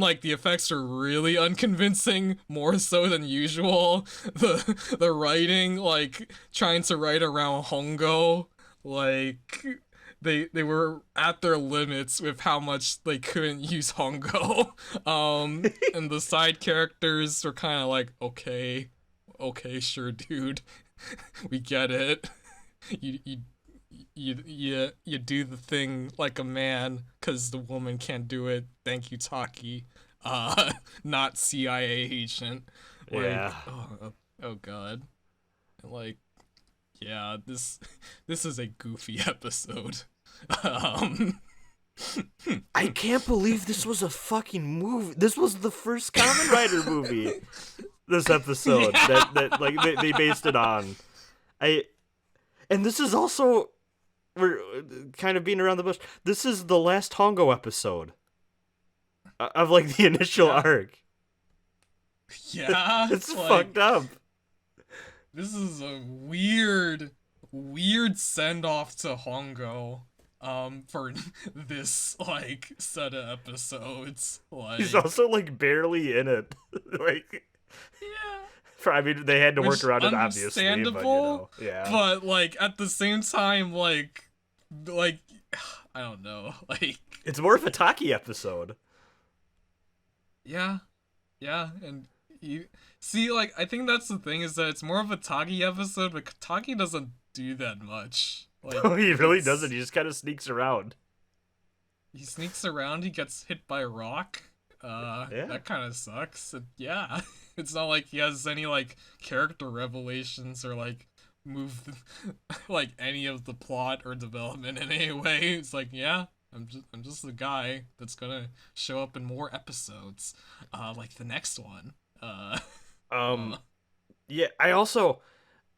like the effects are really unconvincing, more so than usual. The writing, like trying to write around Hongo, like they were at their limits with how much they couldn't use Hongo. And the side characters were kind of like, okay, sure, dude, we get it. You do the thing like a man, cause the woman can't do it. Thank you, Taki. Not CIA agent. Like,
yeah.
Oh god. Like, yeah, this is a goofy episode.
I can't believe this was a fucking movie. This was the first Kamen Rider movie. This episode that like they based it on. And this is also, we're kind of beating around the bush. This is the last Hongo episode of like the initial arc.
Yeah,
it's like, fucked up.
This is a weird send off to Hongo. For this like set of episodes, like
he's also like barely in it. Like, yeah. I mean, they had to work around it, obviously. But, you know, yeah.
But like at the same time, like I don't know, like
it's more of a Taki episode.
Yeah, and you see, like I think that's the thing, is that it's more of a Taki episode, but Taki doesn't do that much. Like,
no, he really doesn't. He just kind of sneaks around.
He sneaks around. He gets hit by a rock.
Yeah.
That kind of sucks. Yeah, it's not like he has any like character revelations or like move like any of the plot or development in any way. It's like, yeah, I'm just the guy that's gonna show up in more episodes, like the next one.
Yeah, I also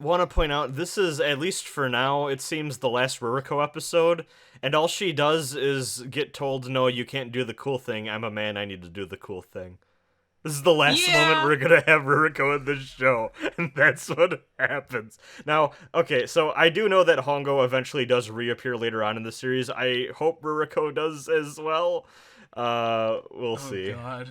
want to point out, this is, at least for now, it seems the last Ruriko episode, and all she does is get told, no, you can't do the cool thing, I'm a man, I need to do the cool thing. This is the last moment we're gonna have Ruriko in this show, and that's what happens. Now, okay, so I do know that Hongo eventually does reappear later on in the series. I hope Ruriko does as well. We'll see. Oh, God.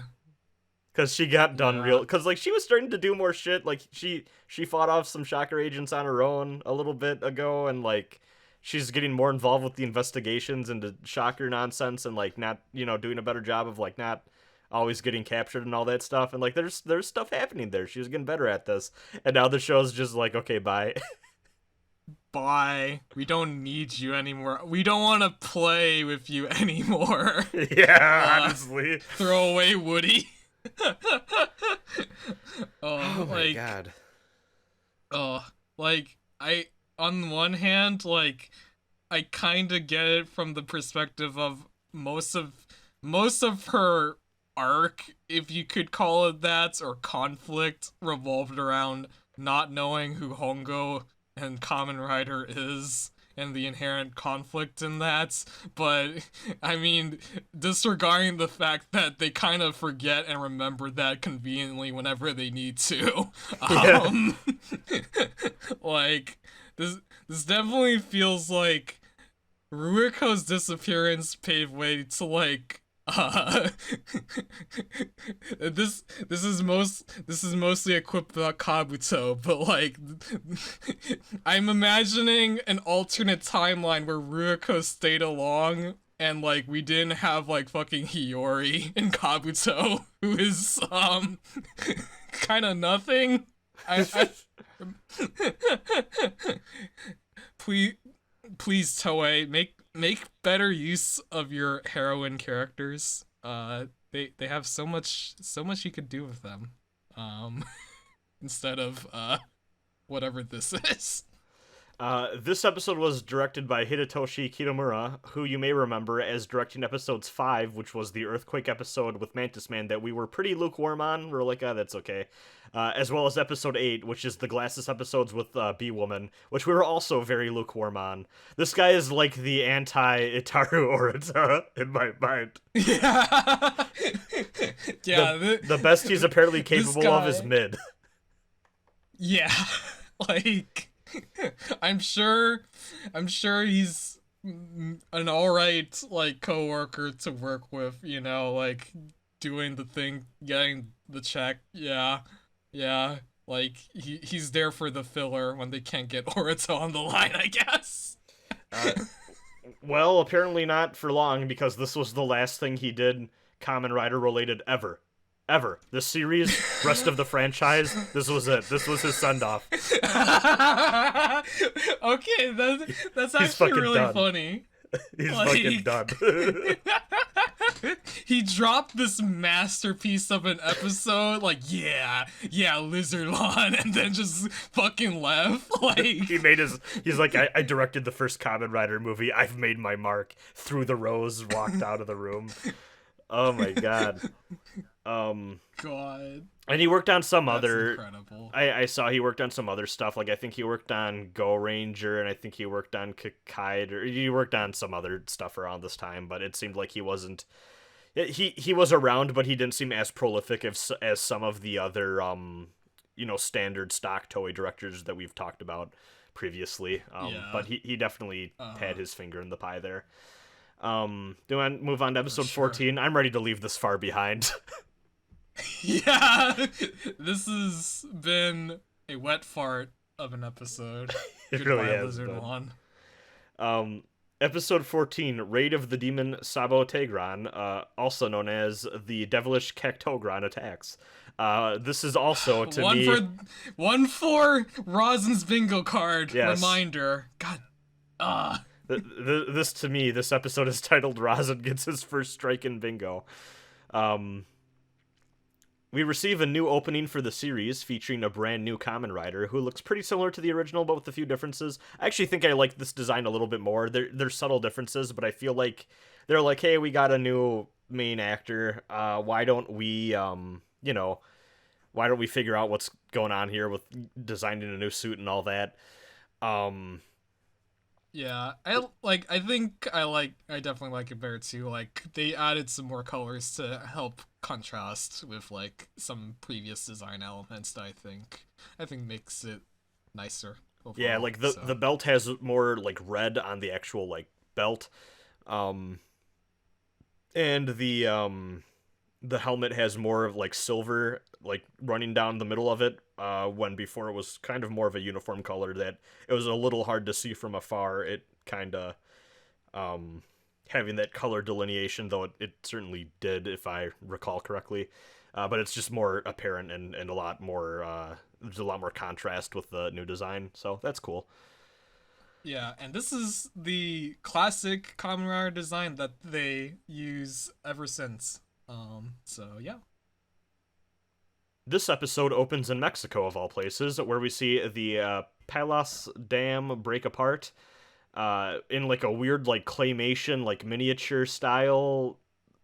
Because she got done real... Because, like, she was starting to do more shit. Like, she fought off some Shocker agents on her own a little bit ago, and, like, she's getting more involved with the investigations into Shocker nonsense and, like, not, you know, doing a better job of, like, not always getting captured and all that stuff. And like, there's stuff happening there. She was getting better at this, and now the show's just like, okay, bye.
Bye. We don't need you anymore. We don't want to play with you anymore.
Yeah, honestly.
Throw away Woody.
Oh my god.
Like, on one hand, like, I kind of get it from the perspective of most of her arc, if you could call it that, or conflict, revolved around not knowing who Hongo and Kamen Rider is, and the inherent conflict in that. But I mean, disregarding the fact that they kind of forget and remember that conveniently whenever they need to. Like, this definitely feels like Ruiko's disappearance paved way to, like, this is mostly a quip about Kabuto, but like, I'm imagining an alternate timeline where Ruiko stayed along and like we didn't have like fucking Hiyori and Kabuto, who is kind of nothing. Please Toei, make better use of your heroine characters. They have so much you could do with them. Instead of whatever this is.
This episode was directed by Hidetoshi Kitamura, who you may remember as directing episodes 5, which was the Earthquake episode with Mantis Man that we were pretty lukewarm on. We were like, that's okay. As well as episode 8, which is the Glasses episodes with Bee-Woman, which we were also very lukewarm on. This guy is like the anti-Itaru Orita in my mind.
Yeah. Yeah.
The best he's apparently capable of is mid.
Yeah. Like, I'm sure he's an alright, like, coworker to work with, you know, like, doing the thing, getting the check. Yeah, like, he's there for the filler when they can't get Orito on the line, I guess.
Well, apparently not for long, because this was the last thing he did Kamen Rider related ever. This series, rest of the franchise, this was it. This was his send-off.
Okay, that's actually really
done.
Funny.
He's fucking done.
He dropped this masterpiece of an episode, like, yeah, Lizardlon, and then just fucking left. Like,
he's like, I directed the first Kamen Rider movie. I've made my mark. Threw the rose, walked out of the room. Oh my god.
God.
And he worked on some
That's
other.
Incredible.
I saw he worked on some other stuff. Like I think he worked on Go Ranger, and I think he worked on Kikide, or he worked on some other stuff around this time. But it seemed like he wasn't. He was around, but he didn't seem as prolific as some of the other standard stock Toei directors that we've talked about previously. But he definitely had his finger in the pie there. Do you want to move on to episode 14? I'm ready to leave this far behind.
Yeah, this has been a wet fart of an episode.
It really has been. Episode 14, Raid of the Demon Sabotegron, also known as the Devilish Cactogron Attacks. This is also, to me...
One for Rasen's bingo card.
Yes.
Reminder. God.
This episode is titled Rasen Gets His First Strike in Bingo. We receive a new opening for the series featuring a brand new Kamen Rider who looks pretty similar to the original but with a few differences. I actually think I like this design a little bit more. There's subtle differences, but I feel like they're like, hey, we got a new main actor. Why don't we figure out what's going on here with designing a new suit and all that?
Yeah, I definitely like it better too. Like, they added some more colors to help contrast with like some previous design elements that I think makes it nicer overall.
Yeah, like the belt has more like red on the actual like belt. And the helmet has more of like silver like running down the middle of it, when before it was kind of more of a uniform color that it was a little hard to see from afar. It kind of having that color delineation, though it certainly did, if I recall correctly. But it's just more apparent and a lot more, there's a lot more contrast with the new design, so that's cool.
Yeah, and this is the classic Kamen Rider design that they use ever since. So yeah.
This episode opens in Mexico, of all places, where we see the Palos Dam break apart in like a weird like claymation, like miniature style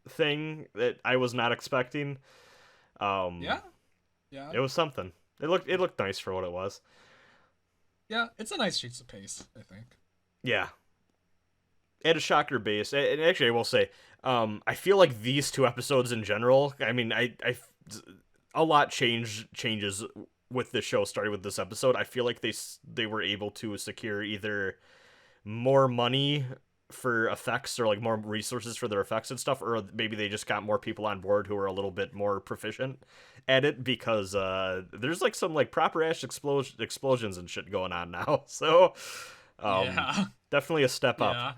thing that I was not expecting.
Yeah. Yeah.
It was something. It looked nice for what it was.
Yeah, it's a nice change of pace, I think.
Yeah. At a shocker base, and actually I will say, I feel like these two episodes in general, I mean, a lot changes with the show starting with this episode. I feel like they were able to secure either more money for effects or like more resources for their effects and stuff, or maybe they just got more people on board who are a little bit more proficient at it, because there's like some like proper ass explosions and shit going on now. So
Yeah.
definitely a step up.
Yeah.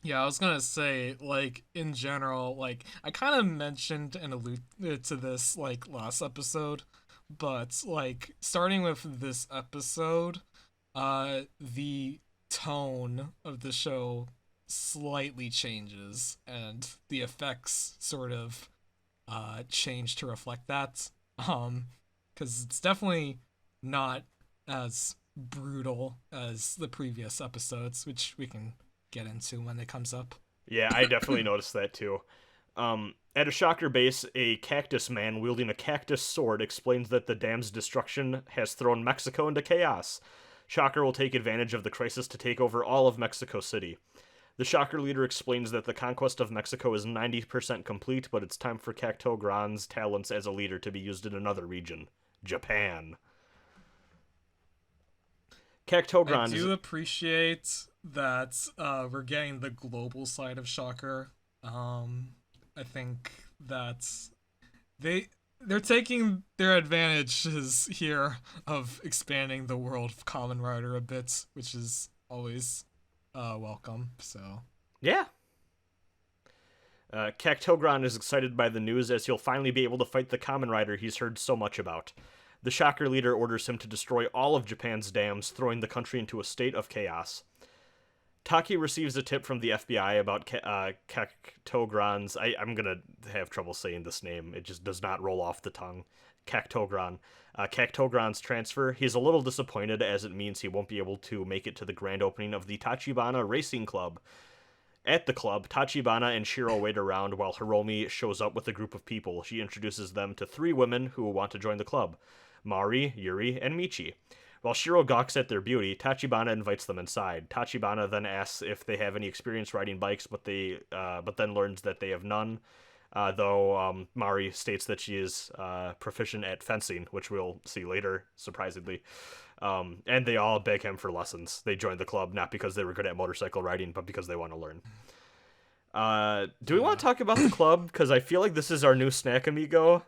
Yeah, I was gonna say, like, in general, like, I kind of mentioned and alluded to this, like, last episode, but, like, starting with this episode, the tone of the show slightly changes, and the effects sort of, change to reflect that, because it's definitely not as brutal as the previous episodes, which we can get into when it comes up.
Yeah, I definitely noticed that too. At a shocker base, a cactus man wielding a cactus sword explains that the dam's destruction has thrown Mexico into chaos. Shocker will take advantage of the crisis to take over all of Mexico City. The Shocker leader explains that the conquest of Mexico is 90% complete, but it's time for Cactogron's talents as a leader to be used in another region, Japan. Cactogron
I do appreciate that we're getting the global side of Shocker. I think that they're taking their advantages here of expanding the world of Kamen Rider a bit, which is always welcome. So
yeah. Cactogron is excited by the news as he'll finally be able to fight the Kamen Rider he's heard so much about. The Shocker leader orders him to destroy all of Japan's dams, throwing the country into a state of chaos. Taki receives a tip from the FBI about Cactogron's... I'm gonna have trouble saying this name. It just does not roll off the tongue. Cactogron. Cactogron's transfer. He's a little disappointed, as it means he won't be able to make it to the grand opening of the Tachibana Racing Club. At the club, Tachibana and Shiro wait around while Hiromi shows up with a group of people. She introduces them to 3 women who want to join the club: Mari, Yuri, and Michi. While Shiro gawks at their beauty, Tachibana invites them inside. Tachibana then asks if they have any experience riding bikes, but then learns that they have none. Though Mari states that she is proficient at fencing, which we'll see later, surprisingly. And they all beg him for lessons. They joined the club not because they were good at motorcycle riding, but because they want to learn. Do we want to talk about the club? Because I feel like this is our new snack amigo.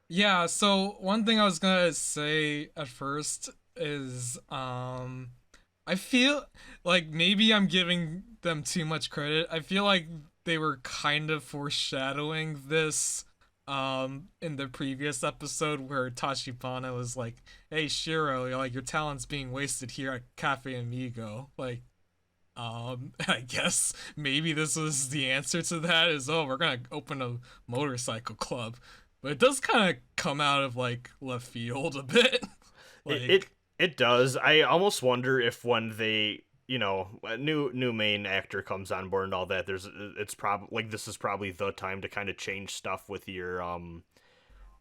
yeah, so one thing I was gonna say at first is I feel like maybe I'm giving them too much credit. I feel like they were kind of foreshadowing this in the previous episode where Tachibana was like, "Hey Shiro, you're like your talent's being wasted here at Cafe Amigo." Like I guess maybe this was the answer to that is, oh, we're gonna open a motorcycle club. But it does kind of come out of like left field a bit. Like,
It does. I almost wonder if when they, a new main actor comes on board and all that, it's probably like this is probably the time to kind of change stuff with your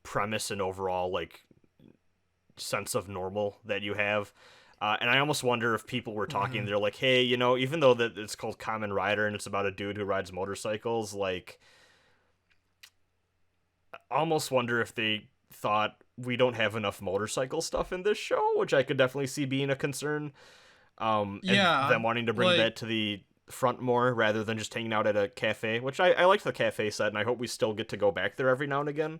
premise and overall like sense of normal that you have. And I almost wonder if people were talking, they're like, hey, even though that it's called Kamen Rider and it's about a dude who rides motorcycles, like, I almost wonder if they thought we don't have enough motorcycle stuff in this show, which I could definitely see being a concern. And them wanting to bring that to the front more rather than just hanging out at a cafe, which I liked the cafe set, and I hope we still get to go back there every now and again.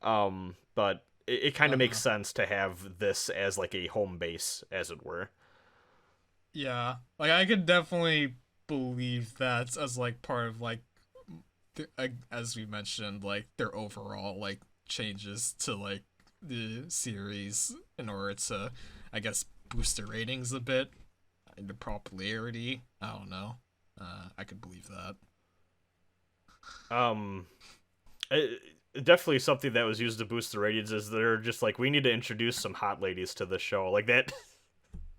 But it kind of makes sense to have this as like a home base, as it were.
yeah, like I could definitely believe that as like part of like as we mentioned, like their overall like changes to like the series in order to, I guess, boost the ratings a bit and the popularity. I don't know. I could believe that.
Definitely something that was used to boost the ratings is they're just like, we need to introduce some hot ladies to the show, like that.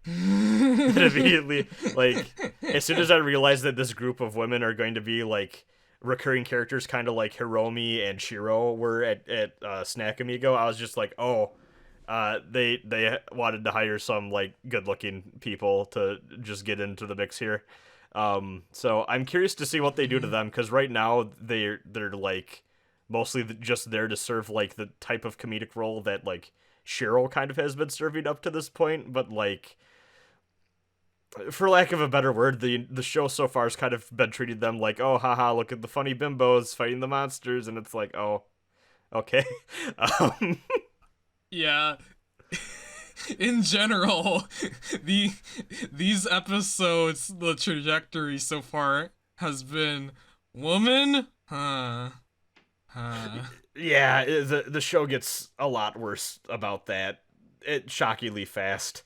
That immediately, like, as soon as I realized that this group of women are going to be like recurring characters, kind of like Hiromi and Shiro were at Snack Amigo, I was just like, oh, they wanted to hire some like good looking people to just get into the mix here. So I'm curious to see what they do to them, because right now they're like mostly just there to serve like the type of comedic role that like Shiro kind of has been serving up to this point, but like, for lack of a better word, the show so far has kind of been treating them like, oh, haha, look at the funny bimbos fighting the monsters, and it's like, oh, okay.
Yeah. In general, these episodes, the trajectory so far has been woman,
Yeah, the show gets a lot worse about that. Shockingly fast.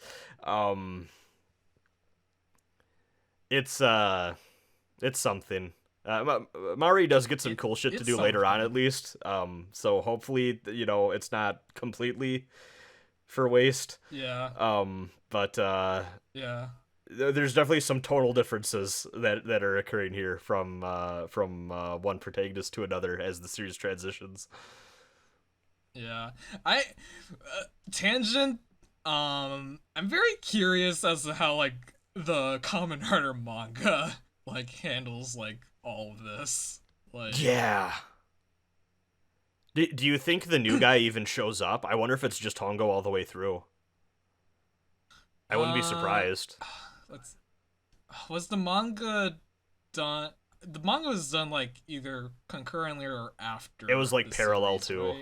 It's something. Mari does get some cool shit to do later on, at least. So hopefully, it's not completely for waste.
Yeah.
But
yeah.
There's definitely some tonal differences that are occurring here from one protagonist to another as the series transitions.
Yeah. Tangent. I'm very curious as to how like the Kamen Rider manga like handles like all of this. Like,
yeah. Do you think the new guy even shows up? I wonder if it's just Hongo all the way through. I wouldn't be surprised.
Was the manga done? The manga was done like either concurrently or after.
It was like parallel too.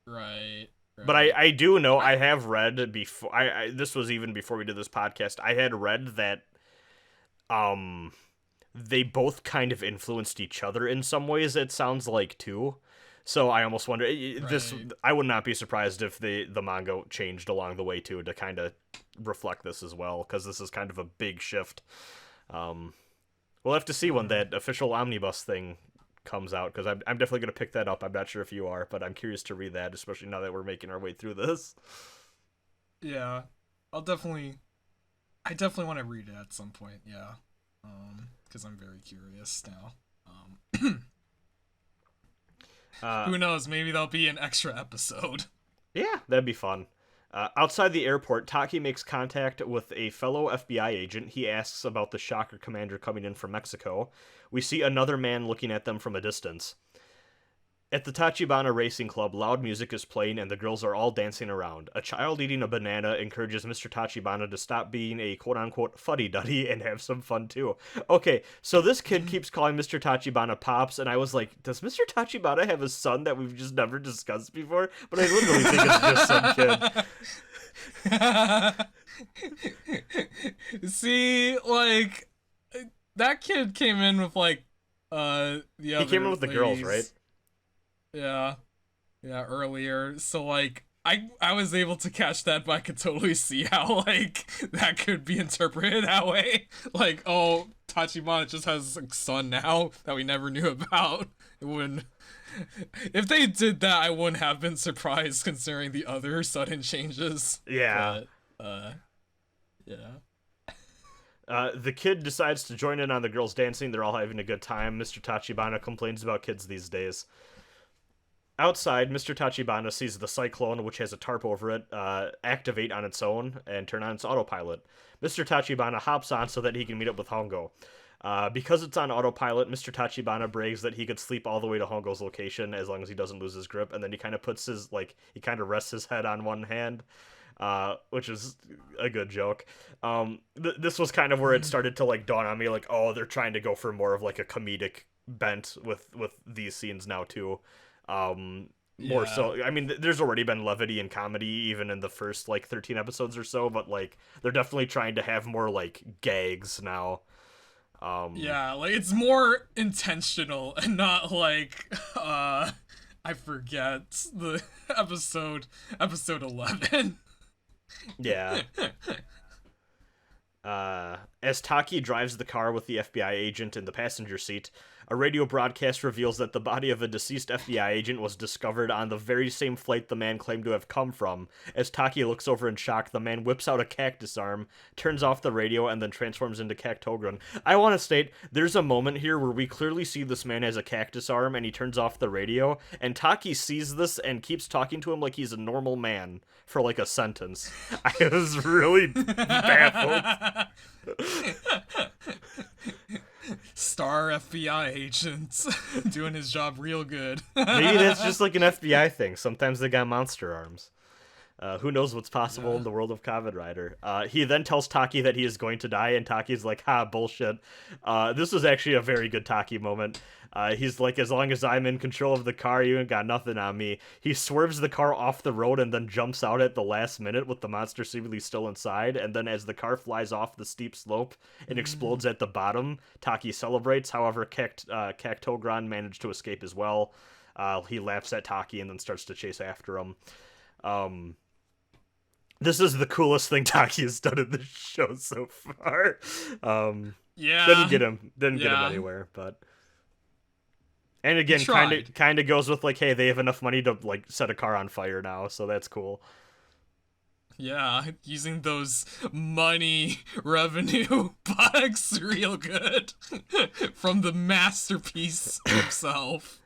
Right.
But I do know, I have read before, this was even before we did this podcast, I had read that they both kind of influenced each other in some ways, it sounds like, too. So I almost wonder, I would not be surprised if the manga changed along the way, too, to kind of reflect this as well, because this is kind of a big shift. We'll have to see when that official omnibus thing comes out, because I'm definitely going to pick that up. I'm not sure if you are, but I'm curious to read that, especially now that we're making our way through this.
Yeah, I definitely want to read it at some point, yeah. Because I'm very curious now. Who knows, maybe there'll be an extra episode.
Yeah, that'd be fun. Outside the airport, Taki makes contact with a fellow FBI agent. He asks about the Shocker commander coming in from Mexico. We see another man looking at them from a distance. At the Tachibana Racing Club, loud music is playing and the girls are all dancing around. A child eating a banana encourages Mr. Tachibana to stop being a quote-unquote fuddy-duddy and have some fun too. Okay, so this kid keeps calling Mr. Tachibana Pops, and I was like, does Mr. Tachibana have a son that we've just never discussed before? But I literally think it's just some kid.
See, like, that kid came in with, like, the other
He came in with the girls, right?
Yeah, earlier. So like, I was able to catch that, but I could totally see how like that could be interpreted that way. Like, oh, Tachibana just has a son now that we never knew about. It wouldn't. If they did that, I wouldn't have been surprised considering the other sudden changes.
Yeah.
But, yeah.
The kid decides to join in on the girls dancing. They're all having a good time. Mr. Tachibana complains about kids these days. Outside, Mr. Tachibana sees the Cyclone, which has a tarp over it, activate on its own and turn on its autopilot. Mr. Tachibana hops on so that he can meet up with Hongo. Because it's on autopilot, Mr. Tachibana brags that he could sleep all the way to Hongo's location as long as he doesn't lose his grip, and then he kind of puts his, like, he kind of rests his head on one hand, which is a good joke. This was kind of where it started to, like, dawn on me, like, oh, they're trying to go for more of, like, a comedic bent with these scenes now, too. More so, I mean, there's already been levity and comedy even in the first like 13 episodes or so, but like they're definitely trying to have more like gags now.
Yeah, like it's more intentional and not like I forget the episode 11.
Yeah. As Taki drives the car with the FBI agent in the passenger seat, a radio broadcast reveals that the body of a deceased FBI agent was discovered on the very same flight the man claimed to have come from. As Taki looks over in shock, the man whips out a cactus arm, turns off the radio, and then transforms into Tokageron. I want to state, there's a moment here where we clearly see this man has a cactus arm, and he turns off the radio, and Taki sees this and keeps talking to him like he's a normal man for like a sentence. I was really baffled.
Star FBI agent doing his job real good.
Maybe that's just like an FBI thing. Sometimes they got monster arms. Who knows what's possible in the world of Kamen Rider. He then tells Taki that he is going to die, and Taki's like, ha, bullshit. This was actually a very good Taki moment. He's like, as long as I'm in control of the car, you ain't got nothing on me. He swerves the car off the road and then jumps out at the last minute with the monster seemingly still inside, and then as the car flies off the steep slope and explodes at the bottom, Taki celebrates. However, Tokageron managed to escape as well. He laughs at Taki and then starts to chase after him. This is the coolest thing Taki has done in this show so far.
Yeah.
Didn't get him anywhere, but... And again, kind of goes with like, hey, they have enough money to like set a car on fire now, so that's cool.
Yeah, using those money revenue bucks real good from the masterpiece himself.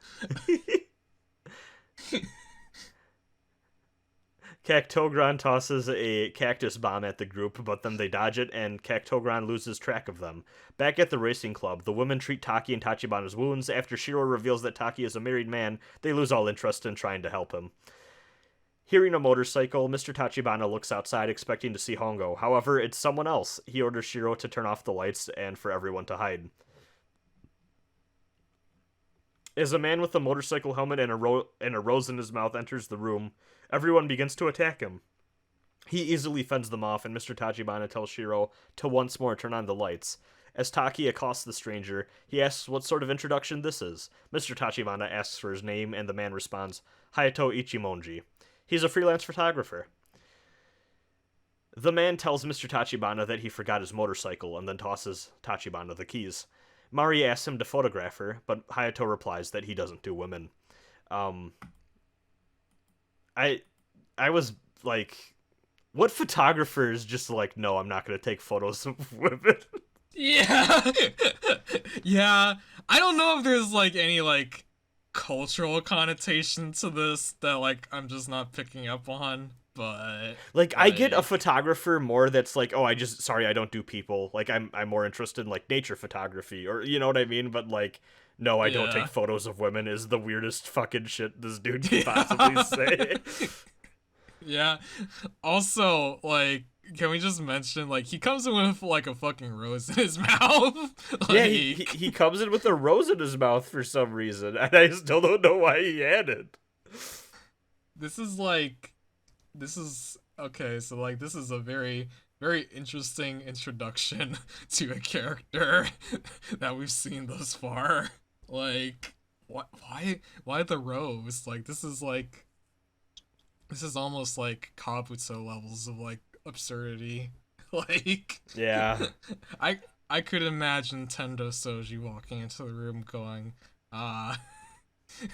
Tokageron tosses a cactus bomb at the group, but then they dodge it, and Tokageron loses track of them. Back at the racing club, the women treat Taki and Tachibana's wounds. After Shiro reveals that Taki is a married man, they lose all interest in trying to help him. Hearing a motorcycle, Mr. Tachibana looks outside expecting to see Hongo. However, it's someone else. He orders Shiro to turn off the lights and for everyone to hide. As a man with a motorcycle helmet and a rose in his mouth enters the room, everyone begins to attack him. He easily fends them off, and Mr. Tachibana tells Shiro to once more turn on the lights. As Taki accosts the stranger, he asks what sort of introduction this is. Mr. Tachibana asks for his name, and the man responds, Hayato Ichimonji. He's a freelance photographer. The man tells Mr. Tachibana that he forgot his motorcycle, and then tosses Tachibana the keys. Mari asks him to photograph her, but Hayato replies that he doesn't do women. I was like, what photographer is just like, no, I'm not going to take photos of women?
Yeah. Yeah. I don't know if there's like any like cultural connotation to this that like I'm just not picking up on. But
like I get a photographer more that's like, oh, I don't do people. Like I'm more interested in like nature photography, or you know what I mean? But like, no, I don't take photos of women is the weirdest fucking shit this dude can possibly say.
Yeah. Also, like, can we just mention, like, he comes in with like a fucking rose in his mouth? Like...
Yeah, he comes in with a rose in his mouth for some reason, and I still don't know why he had it.
This is okay, so like this is a very, very interesting introduction to a character that we've seen thus far. Like, why the rose? Like, this is almost like Kabuto levels of like absurdity. Like,
yeah,
I could imagine Tendo Soji walking into the room going,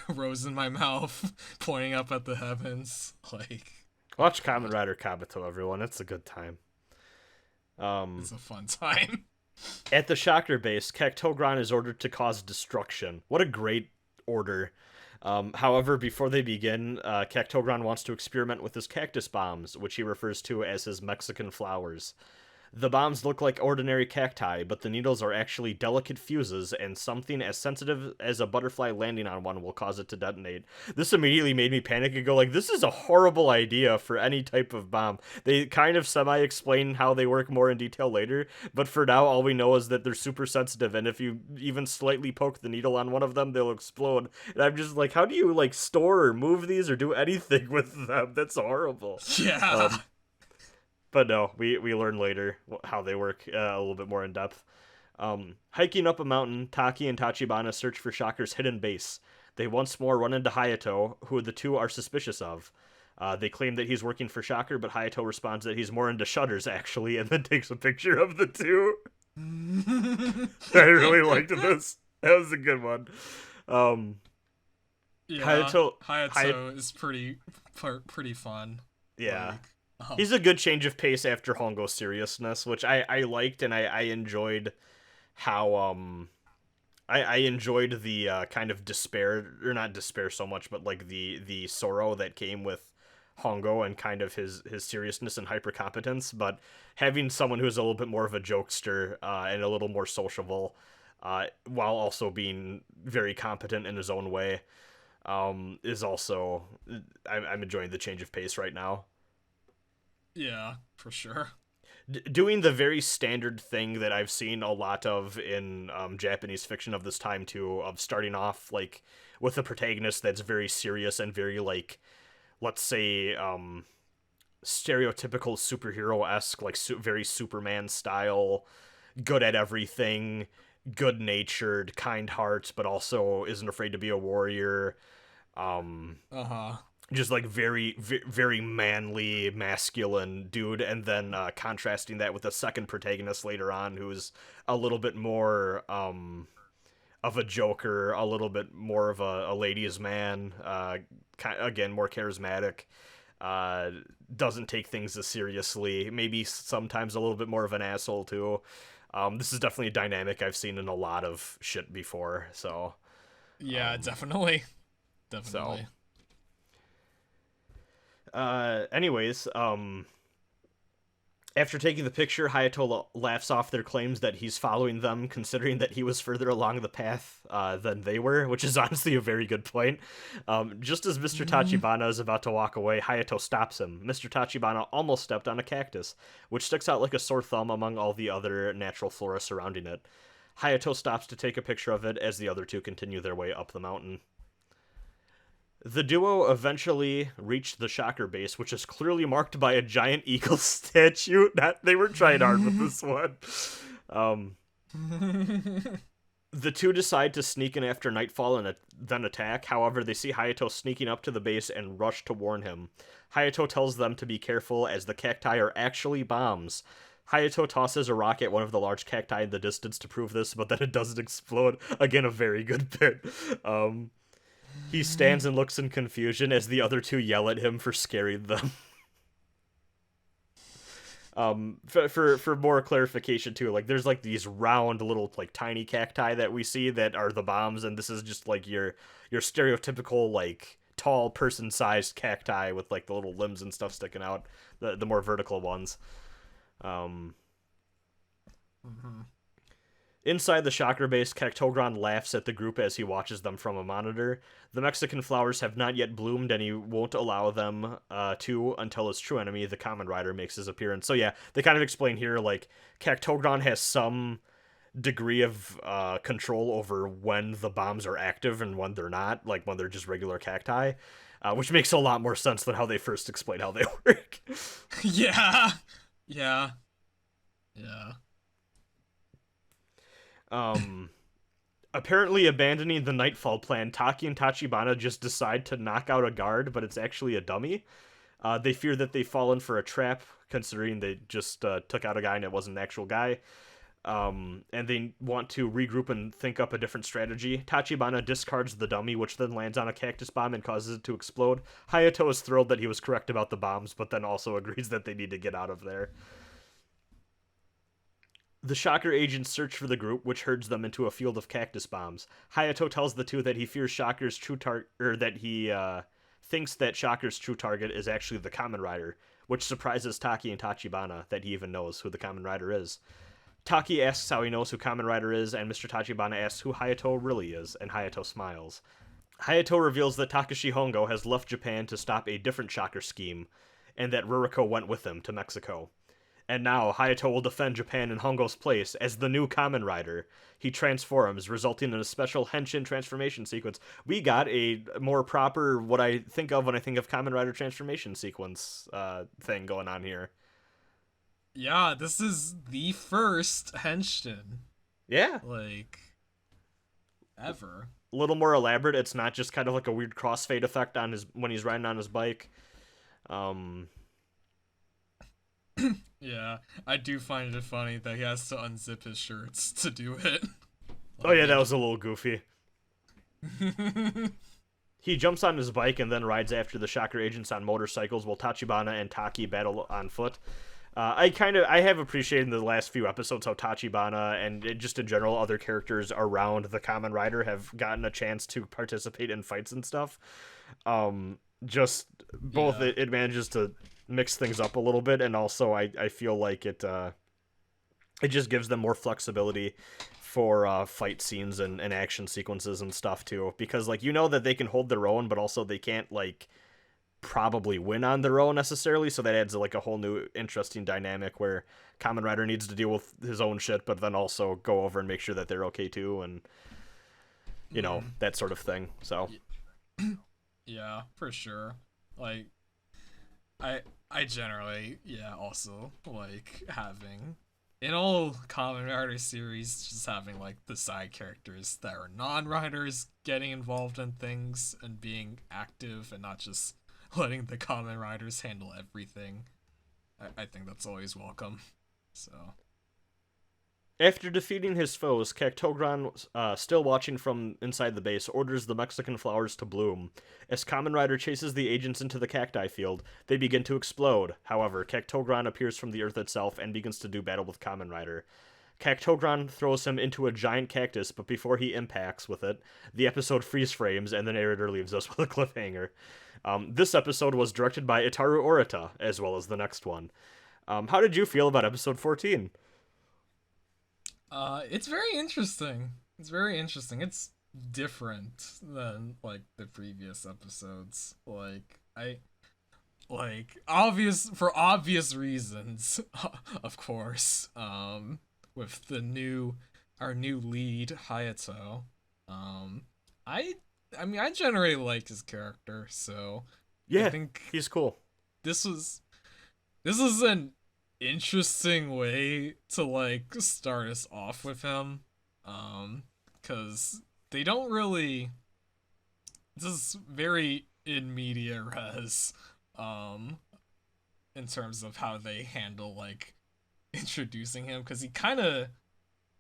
rose in my mouth, pointing up at the heavens, like.
Watch Kamen Rider Kabuto, everyone. It's a good time.
It's a fun time.
At the Shocker base, Tokageron is ordered to cause destruction. What a great order. However, before they begin, Tokageron wants to experiment with his cactus bombs, which he refers to as his Mexican flowers. The bombs look like ordinary cacti, but the needles are actually delicate fuses, and something as sensitive as a butterfly landing on one will cause it to detonate. This immediately made me panic and go like, this is a horrible idea for any type of bomb. They kind of semi-explain how they work more in detail later, but for now all we know is that they're super sensitive, and if you even slightly poke the needle on one of them, they'll explode. And I'm just like, how do you like store or move these or do anything with them? That's horrible.
Yeah.
But no, we learn later how they work a little bit more in depth. Hiking up a mountain, Taki and Tachibana search for Shocker's hidden base. They once more run into Hayato, who the two are suspicious of. They claim that he's working for Shocker, but Hayato responds that he's more into shutters, actually, and then takes a picture of the two. I really liked this. That was a good one.
Yeah,
Hayato
is pretty fun.
Yeah. He's a good change of pace after Hongo's seriousness, which I liked, and I enjoyed how I enjoyed the kind of despair, or not despair so much, but like the sorrow that came with Hongo and kind of his seriousness and hypercompetence, but having someone who's a little bit more of a jokester and a little more sociable, while also being very competent in his own way, is also I'm enjoying the change of pace right now.
Yeah, for sure.
Doing the very standard thing that I've seen a lot of in Japanese fiction of this time too, of starting off like with a protagonist that's very serious and very like, let's say, stereotypical superhero-esque, like very Superman style, good at everything, good-natured, kind heart, but also isn't afraid to be a warrior. Just like very, very manly, masculine dude, and then contrasting that with a second protagonist later on who's a little bit more of a joker, a little bit more of a ladies' man, again, more charismatic, doesn't take things as seriously, maybe sometimes a little bit more of an asshole too. This is definitely a dynamic I've seen in a lot of shit before, so...
Yeah, definitely.
So... anyways, after taking the picture, Hayato laughs off their claims that he's following them, considering that he was further along the path than they were, which is honestly a very good point. Just as Mr. Tachibana is about to walk away, Hayato stops him. Mr. Tachibana almost stepped on a cactus, which sticks out like a sore thumb among all the other natural flora surrounding it. Hayato stops to take a picture of it as the other two continue their way up the mountain. The duo eventually reached the Shocker base, which is clearly marked by a giant eagle statue. They were trying hard with this one. The two decide to sneak in after nightfall and then attack. However, they see Hayato sneaking up to the base and rush to warn him. Hayato tells them to be careful, as the cacti are actually bombs. Hayato tosses a rock at one of the large cacti in the distance to prove this, but then it doesn't explode. Again, a very good bit. He stands and looks in confusion as the other two yell at him for scaring them. For more clarification too, like there's like these round little like tiny cacti that we see that are the bombs, and this is just like your stereotypical like tall person-sized cacti with like the little limbs and stuff sticking out, the more vertical ones. Inside the Shocker base, Tokageron laughs at the group as he watches them from a monitor. The Mexican flowers have not yet bloomed, and he won't allow them to until his true enemy, the Kamen Rider, makes his appearance. So yeah, they kind of explain here, like, Tokageron has some degree of control over when the bombs are active and when they're not, like when they're just regular cacti, which makes a lot more sense than how they first explain how they work.
Yeah.
Apparently abandoning the Nightfall plan, Taki and Tachibana just decide to knock out a guard, but it's actually a dummy. They fear that they've fallen for a trap, considering they just took out a guy and it wasn't an actual guy. And they want to regroup and think up a different strategy. Tachibana discards the dummy, which then lands on a cactus bomb and causes it to explode. Hayato is thrilled that he was correct about the bombs, but then also agrees that they need to get out of there. The Shocker agents search for the group, which herds them into a field of cactus bombs. Hayato tells the two that he fears Shocker's true target, or that he thinks that Shocker's true target is actually the Kamen Rider, which surprises Taki and Tachibana that he even knows who the Kamen Rider is. Taki asks how he knows who Kamen Rider is, and Mr. Tachibana asks who Hayato really is, and Hayato smiles. Hayato reveals that Takeshi Hongo has left Japan to stop a different Shocker scheme, and that Ruriko went with him to Mexico. And now, Hayato will defend Japan in Hongo's place as the new Kamen Rider. He transforms, resulting in a special Henshin transformation sequence. We got a more proper, what I think of when I think of Kamen Rider transformation sequence thing going on here.
Yeah, this is the first Henshin.
Yeah.
like ever.
A little more elaborate. It's not just kind of like a weird crossfade effect on his when he's riding on his bike. Um,
Yeah, I do find it funny that he has to unzip his shirts to do it.
oh yeah, that was a little goofy. He jumps on his bike and then rides after the Shocker agents on motorcycles while Tachibana and Taki battle on foot. I have appreciated in the last few episodes how Tachibana and just in general other characters around the Kamen Rider have gotten a chance to participate in fights and stuff. Just both
Yeah.
it manages to mix things up a little bit, and also I feel like it just gives them more flexibility for fight scenes and action sequences and stuff too, because like that they can hold their own, but also they can't like probably win on their own necessarily, so that adds like a whole new interesting dynamic where Kamen Rider needs to deal with his own shit, but then also go over and make sure that they're okay too, and that sort of thing. So
Yeah, for sure. Like, I generally, yeah, also like having in all Kamen Rider series, just having like the side characters that are non-riders getting involved in things and being active and not just letting the Kamen Riders handle everything. I think that's always welcome. So
after defeating his foes, Cactogron, still watching from inside the base, orders the Mexican flowers to bloom. As Kamen Rider chases the agents into the cacti field, they begin to explode. However, Cactogron appears from the earth itself and begins to do battle with Kamen Rider. Cactogron throws him into a giant cactus, but before he impacts with it, the episode freeze frames and the narrator leaves us with a cliffhanger. This episode was directed by Itaru Orita, as well as the next one. How did you feel about episode 14?
it's very interesting. It's very interesting. It's different than like the previous episodes. Like I like obvious for obvious reasons, of course. With the new our new lead Hayato. Um I I mean I generally like his character, so I
Yeah,
think
he's cool.
this was this is an interesting way to like start us off with him. Cuz they don't really this is very in media res um in terms of how they handle like introducing him, cuz he kind of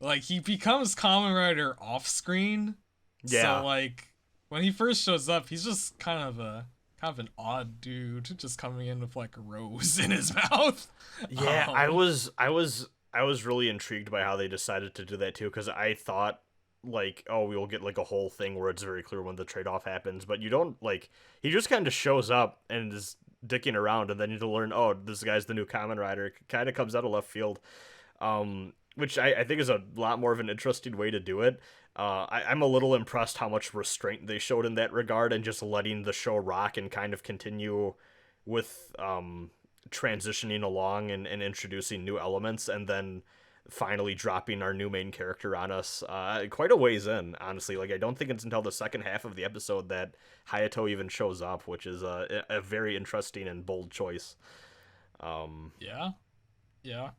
like he becomes Kamen Rider off screen.
Yeah.
So like when he first shows up, he's just kind of an odd dude just coming in with like a rose in his mouth.
Yeah, I
Um,
was I was I was really intrigued by how they decided to do that too, because I thought like, oh, we'll get like a whole thing where it's very clear when the trade off happens, but you don't like he just kind of shows up and is dicking around, and then you learn, oh, this guy's the new Kamen Rider. It kind of comes out of left field, which I think is a lot more of an interesting way to do it. I'm a little impressed how much restraint they showed in that regard, and just letting the show rock and kind of continue with transitioning along and introducing new elements, and then finally dropping our new main character on us quite a ways in, honestly. Like, I don't think it's until the second half of the episode that Hayato even shows up, which is a very interesting and bold choice.
yeah, yeah.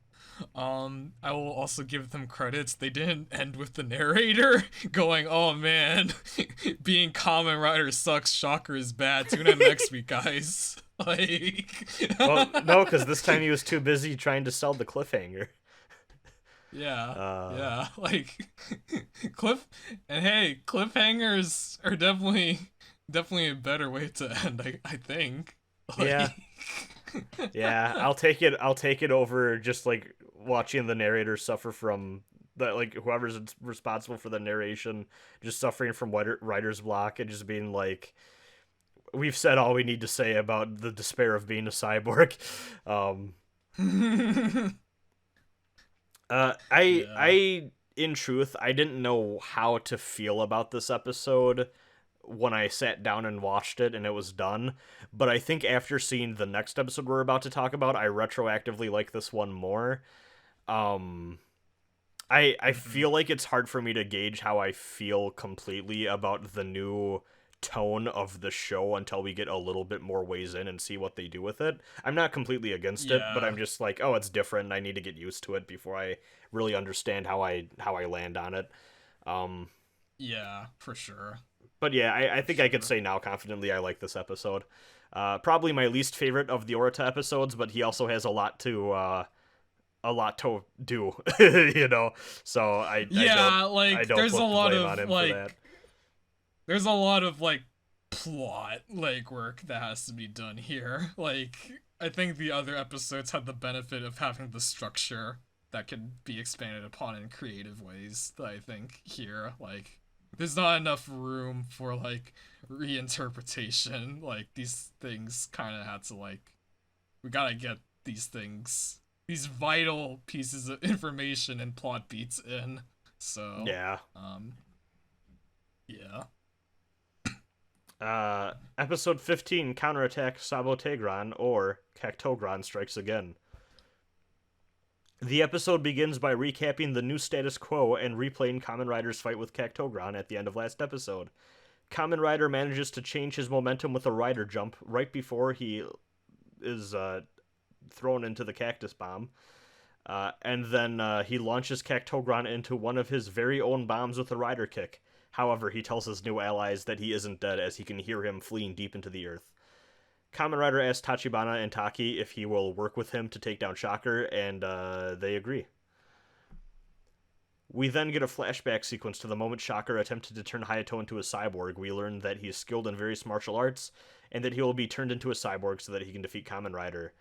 I will also give them credits. They didn't end with the narrator going, "Oh man, being Kamen Rider sucks. Shocker is bad. Tune in next week, guys." Like,
Well, no, because this time he was too busy trying to sell the cliffhanger.
yeah,
Uh,
yeah. Like, cliff and hey, cliffhangers are definitely a better way to end. I think.
yeah,
Like,
yeah. I'll take it over just like watching the narrator suffer from the like whoever's responsible for the narration just suffering from writer's block, and just being like, we've said all we need to say about the despair of being a cyborg. Um,
yeah.
in truth, I didn't know how to feel about this episode when I sat down and watched it and it was done. But I think after seeing the next episode we're about to talk about, I retroactively like this one more. Um, I
Mhm.
feel like it's hard for me to gauge how I feel completely about the new tone of the show until we get a little bit more ways in and see what they do with it. I'm not completely against it, but I'm just like, oh, it's different. I need to get used to it before I really understand how I land on it.
Yeah, for sure.
But yeah, I think I could say now confidently I like this episode. Probably my least favorite of the Orta episodes, but he also has a lot to do, you know. So I don't
there's
put
a lot
blame
of
on him
like,
for that.
there's a lot of like plot work that has to be done here. Like, I think the other episodes had the benefit of having the structure that could be expanded upon in creative ways. That I think here, like, there's not enough room for like reinterpretation. Like, these things kind of had to like, we gotta get these things, these vital pieces of information and plot beats in. So
yeah. Episode 15, Counterattack, Sabotegron, or Cactogron Strikes Again. The episode begins by recapping the new status quo and replaying Kamen Rider's fight with Cactogron at the end of last episode. Kamen Rider manages to change his momentum with a rider jump right before he is thrown into the cactus bomb. And then he launches Cactogron into one of his very own bombs with a rider kick. However, he tells his new allies that he isn't dead as he can hear him fleeing deep into the earth. Kamen Rider asks Tachibana and Taki if he will work with him to take down Shocker, and they agree. We then get a flashback sequence to the moment Shocker attempted to turn Hayato into a cyborg. We learn that he is skilled in various martial arts, and that he will be turned into a cyborg so that he can defeat Kamen Rider.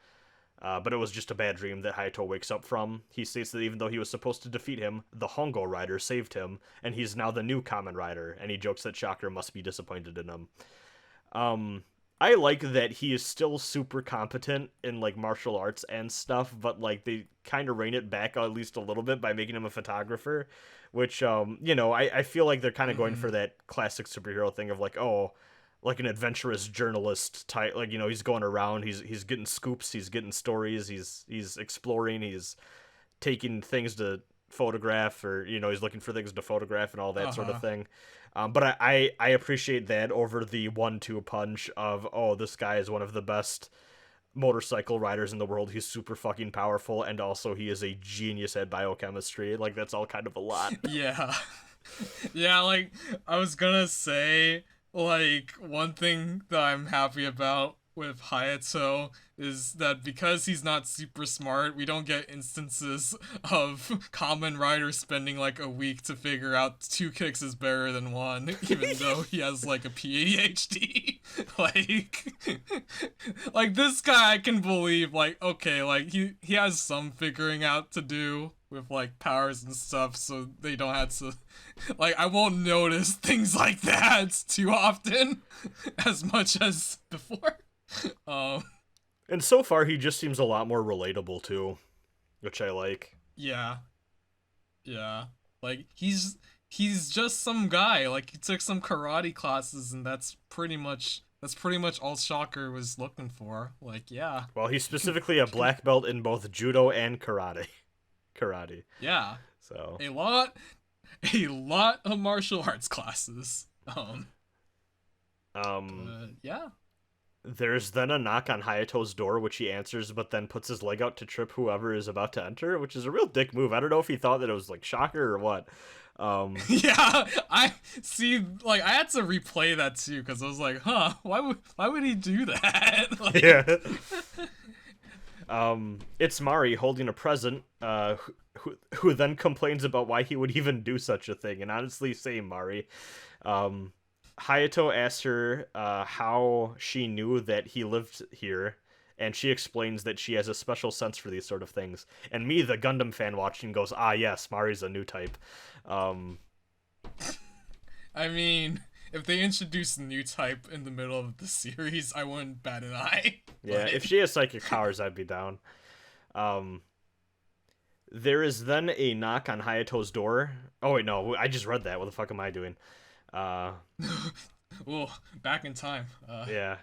But it was just a bad dream that Hayato wakes up from. He states that even though he was supposed to defeat him, the Hongo Rider saved him, and he's now the new Kamen Rider, and he jokes that Shocker must be disappointed in him. I like that he is still super competent in, like, martial arts and stuff, but, like, they kind of rein it back at least a little bit by making him a photographer, which, you know, I feel like they're kind of going for that classic superhero thing of, like, oh, like an adventurous journalist type, like, you know, he's going around, he's getting scoops, he's getting stories, he's exploring, he's taking things to photograph, or, you know, he's looking for things to photograph and all that sort of thing. But I appreciate that over the 1-2 punch of, oh, this guy is one of the best motorcycle riders in the world, he's super fucking powerful, and also he is a genius at biochemistry. Like, that's all kind of a lot.
Yeah. Yeah, like, I was gonna say, like, one thing that I'm happy about with Hayato is that because he's not super smart, we don't get instances of Kamen Rider spending like a week to figure out 2 kicks is better than 1, even though he has like a PhD. like this guy I can believe, like, okay, like he has some figuring out to do with like powers and stuff, so they don't have to, like, I won't notice things like that too often as much as before.
And so far he just seems a lot more relatable too, which I like.
Yeah, like he's just some guy, like he took some karate classes, and that's pretty much all Shocker was looking for. Like, yeah,
well, he's specifically a black belt in both judo and karate.
Yeah,
so
a lot of martial arts classes. Yeah.
There's then a knock on Hayato's door, which he answers, but then puts his leg out to trip whoever is about to enter, which is a real dick move. I don't know if he thought that it was, like, Shocker or what.
Yeah, I see, like, I had to replay that, too, because I was like, huh, why would he do that? Like...
Yeah. It's Mari holding a present, who then complains about why he would even do such a thing, and honestly, same Mari. Hayato asks her how she knew that he lived here, and she explains that she has a special sense for these sort of things. And me, the Gundam fan watching, goes, ah yes, Mari's a new type.
I mean, if they introduced a new type in the middle of the series, I wouldn't bat an eye.
Yeah, if she has psychic powers, I'd be down. There is then a knock on Hayato's door. Oh wait, no, I just read that. What the fuck am I doing?
Well, back in time.
Yeah.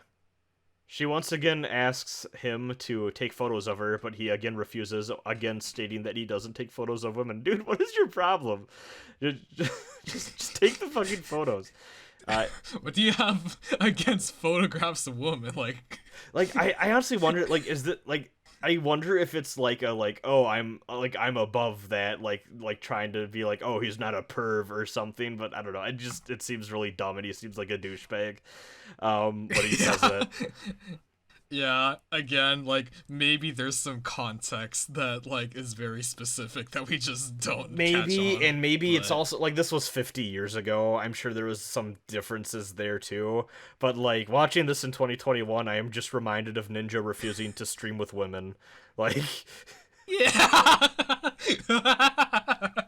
She once again asks him to take photos of her, but he again refuses, again stating that he doesn't take photos of women. Dude, what is your problem? Just take the fucking photos.
What do you have against photographs of women?
Like I honestly wonder, like, is that like, I wonder if it's like a like, oh, I'm above that, like trying to be like, oh, he's not a perv or something, but I don't know. It seems really dumb, and he seems like a douchebag when he says that.
Yeah, again, like, maybe there's some context that, like, is very specific that we just don't catch on,
And maybe
but...
it's also like, this was 50 years ago. I'm sure there was some differences there too, but like watching this in 2021, I am just reminded of Ninja refusing to stream with women. Like,
Yeah!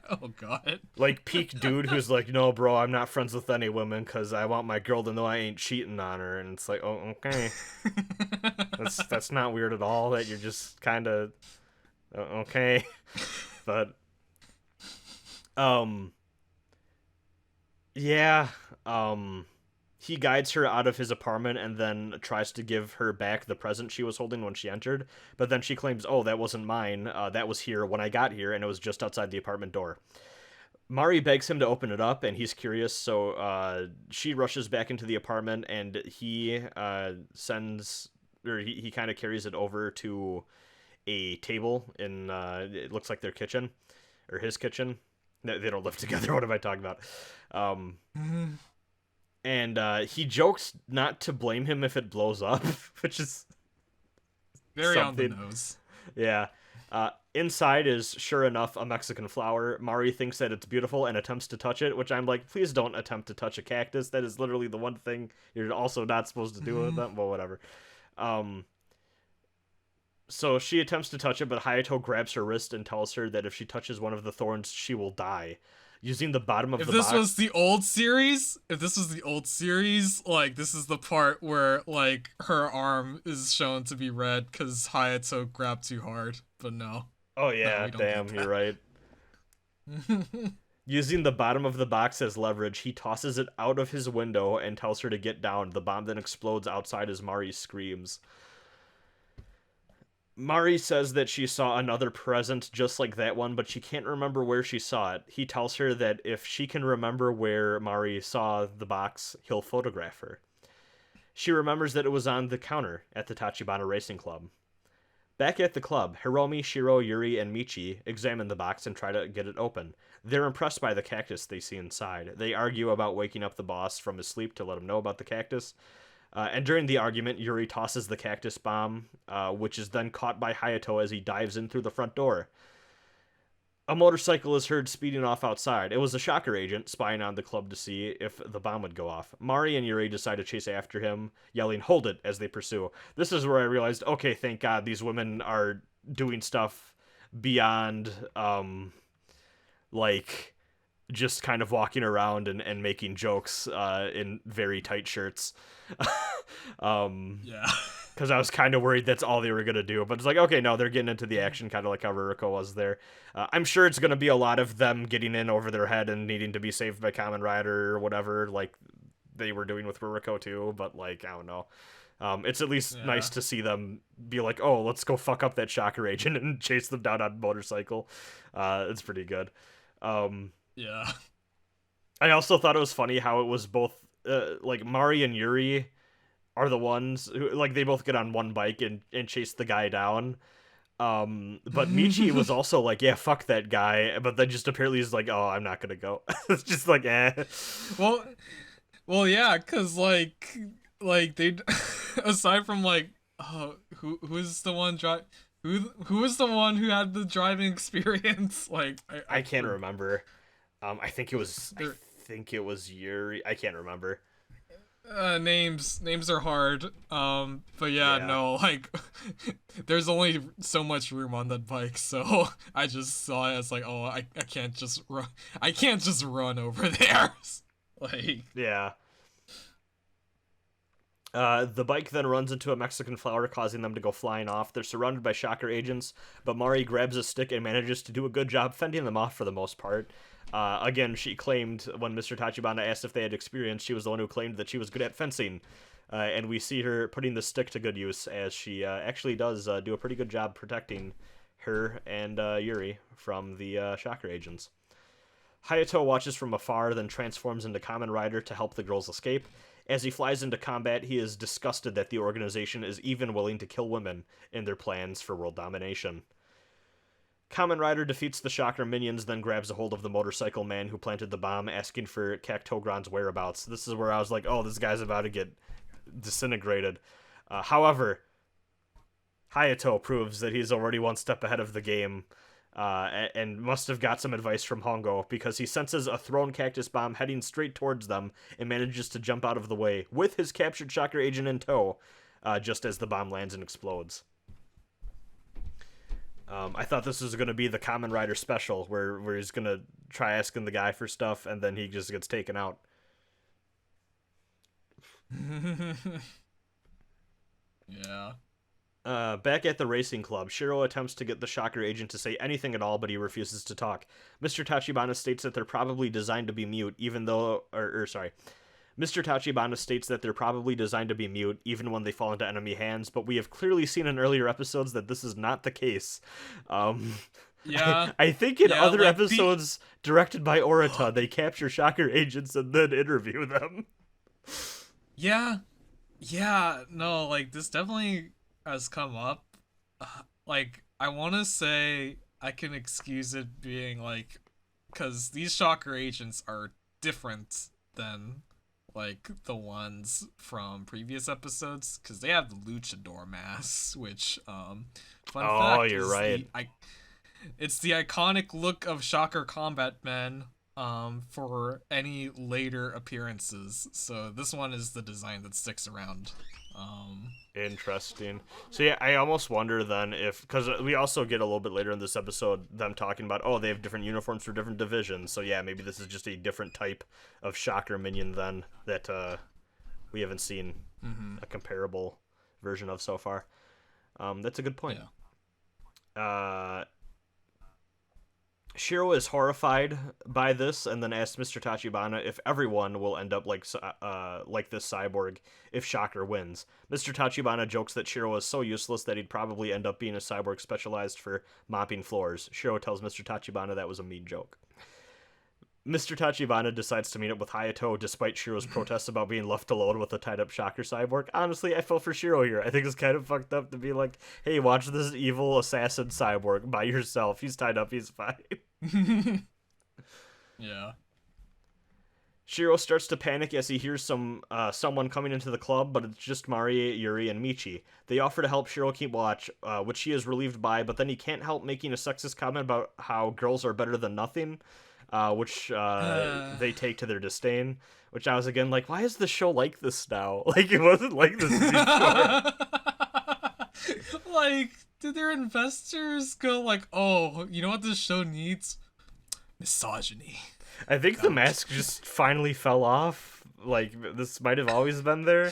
Oh, God.
like peak dude who's like, no, bro, I'm not friends with any women because I want my girl to know I ain't cheating on her. And it's like, oh, okay. That's not weird at all, that you're just kind of okay. But yeah, he guides her out of his apartment and then tries to give her back the present she was holding when she entered, but then she claims, oh, that wasn't mine, that was here when I got here, and it was just outside the apartment door. Mari begs him to open it up, and he's curious, so she rushes back into the apartment, and he he kind of carries it over to a table in, it looks like their kitchen, or his kitchen. They don't live together, what am I talking about? And he jokes not to blame him if it blows up, which is
very
something
on the nose.
Yeah. Inside is, sure enough, a Mexican flower. Mari thinks that it's beautiful and attempts to touch it, which I'm like, please don't attempt to touch a cactus. That is literally the one thing you're also not supposed to do with them. Well, whatever. So she attempts to touch it, but Hayato grabs her wrist and tells her that if she touches one of the thorns, she will die. Using the bottom of the box...
If this was the old series, like, this is the part where, like, her arm is shown to be red because Hayato grabbed too hard, but no.
Oh, yeah,
no,
damn, you're right. Using the bottom of the box as leverage, he tosses it out of his window and tells her to get down. The bomb then explodes outside as Mari screams. Mari says that she saw another present just like that one, but she can't remember where she saw it. He tells her that if she can remember where Mari saw the box, he'll photograph her. She remembers that it was on the counter at the Tachibana Racing Club. Back at the club, Hiromi, Shiro, Yuri, and Michi examine the box and try to get it open. They're impressed by the cactus they see inside. They argue about waking up the boss from his sleep to let him know about the cactus. And during the argument, Yuri tosses the cactus bomb, which is then caught by Hayato as he dives in through the front door. A motorcycle is heard speeding off outside. It was a shocker agent spying on the club to see if the bomb would go off. Mari and Yuri decide to chase after him, yelling, "Hold it," as they pursue. This is where I realized, okay, thank God these women are doing stuff beyond, like, just kind of walking around and making jokes in very tight shirts.
Yeah.
Because I was kind of worried that's all they were going to do. But it's like, okay, no, they're getting into the action, kind of like how Ruroku was there. I'm sure it's going to be a lot of them getting in over their head and needing to be saved by Kamen Rider or whatever, like they were doing with Ruroku too. But, like, I don't know. It's at least nice to see them be like, oh, let's go fuck up that shocker agent and chase them down on a motorcycle. It's pretty good.
Yeah.
I also thought it was funny how it was both, like, Mari and Yuri are the ones who, like, they both get on one bike and chase the guy down. But Michi was also like, yeah, fuck that guy. But then just apparently is like, oh, I'm not gonna go. It's just like, eh.
Well, yeah, cause like they, aside from like, who is the one who is the one who had the driving experience? Like,
I can't remember. I think it was Yuri. I can't remember.
Names are hard. But yeah, no, like, there's only so much room on that bike, so I just saw it as like, oh, I can't just run over there. Like,
yeah. The bike then runs into a Mexican flower, causing them to go flying off. They're surrounded by shocker agents, but Mari grabs a stick and manages to do a good job fending them off for the most part. Again, she claimed when Mr. Tachibana asked if they had experience, she was the one who claimed that she was good at fencing. And we see her putting the stick to good use as she actually does do a pretty good job protecting her and Yuri from the shocker agents. Hayato watches from afar, then transforms into Kamen Rider to help the girls escape. As he flies into combat, he is disgusted that the organization is even willing to kill women in their plans for world domination. Kamen Rider defeats the Shocker minions, then grabs a hold of the motorcycle man who planted the bomb, asking for Cactogron's whereabouts. This is where I was like, oh, this guy's about to get disintegrated. However, Hayato proves that he's already one step ahead of the game, and must have got some advice from Hongo, because he senses a thrown cactus bomb heading straight towards them and manages to jump out of the way with his captured Shocker agent in tow, just as the bomb lands and explodes. I thought this was going to be the Kamen Rider special, where he's going to try asking the guy for stuff, and then he just gets taken out.
Yeah.
Back at the racing club, Shiro attempts to get the Shocker agent to say anything at all, but he refuses to talk. Mr. Tachibana states that they're probably designed to be mute, Mr. Tachibana states that they're probably designed to be mute, even when they fall into enemy hands, but we have clearly seen in earlier episodes that this is not the case.
Yeah.
I think in other episodes directed by Orita, they capture Shocker agents and then interview them.
Yeah. Yeah, no, like, this definitely has come up. Like, I want to say I can excuse it being, like, because these Shocker agents are different than, like, the ones from previous episodes, because they have the luchador masks, which, fun fact,
you're right.
It's the iconic look of Shocker combat men, for any later appearances, so this one is the design that sticks around.
Interesting. So yeah, I almost wonder then if, because we also get a little bit later in this episode them talking about, oh, they have different uniforms for different divisions, so yeah, maybe this is just a different type of Shocker minion then that we haven't seen a comparable version of so far. That's a good point.
Yeah.
Shiro is horrified by this, and then asks Mr. Tachibana if everyone will end up like this cyborg if Shocker wins. Mr. Tachibana jokes that Shiro is so useless that he'd probably end up being a cyborg specialized for mopping floors. Shiro tells Mr. Tachibana that was a mean joke. Mr. Tachibana decides to meet up with Hayato despite Shiro's protests about being left alone with a tied-up Shocker cyborg. Honestly, I feel for Shiro here. I think it's kind of fucked up to be like, hey, watch this evil assassin cyborg by yourself. He's tied up, he's fine.
Yeah.
Shiro starts to panic as he hears someone coming into the club, but it's just Mari, Yuri, and Michi. They offer to help Shiro keep watch, which he is relieved by, but then he can't help making a sexist comment about how girls are better than nothing. Which they take to their disdain, which I was again like, why is the show like this now? Like, it wasn't like this before.
Like, did their investors go like, oh, you know what this show needs? Misogyny.
I think the mask just finally fell off. Like, this might have always been there.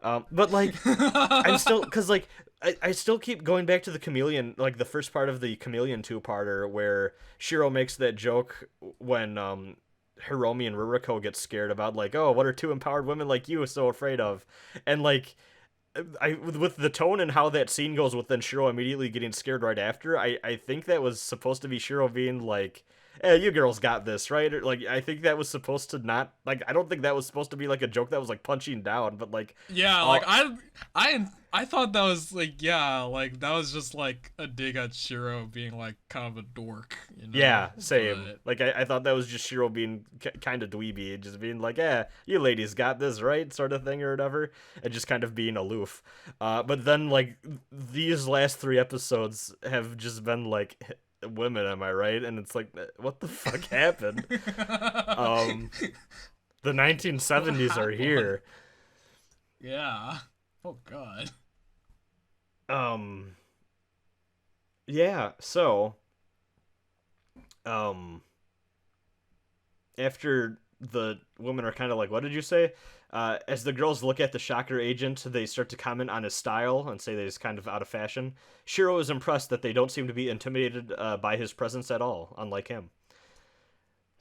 But, like, I'm still, because, like, I still keep going back to the Chameleon, like, the first part of the Chameleon two-parter, where Shiro makes that joke when, Hiromi and Ruriko get scared about, like, oh, what are two empowered women like you so afraid of? And, like, with the tone and how that scene goes with then Shiro immediately getting scared right after, I think that was supposed to be Shiro being, like, hey, you girls got this, right? Or, like, I think that was supposed to not, like, I don't think that was supposed to be, like, a joke that was, like, punching down, but, like...
Yeah, like, I thought that was, like, yeah, like, that was just, like, a dig at Shiro being, like, kind of a dork, you know?
Yeah, same.
But...
Like, I thought that was just Shiro being kind of dweeby, just being like, yeah, you ladies got this, right? Sort of thing or whatever, and just kind of being aloof. But then, like, these last 3 episodes have just been, like... women, am I right? And it's like, what the fuck happened? The 1970s are here.
Yeah. Oh god.
Yeah, so after the women are kind of like, what did you say? As the girls look at the Shocker agent, they start to comment on his style and say that he's kind of out of fashion. Shiro is impressed that they don't seem to be intimidated by his presence at all, unlike him.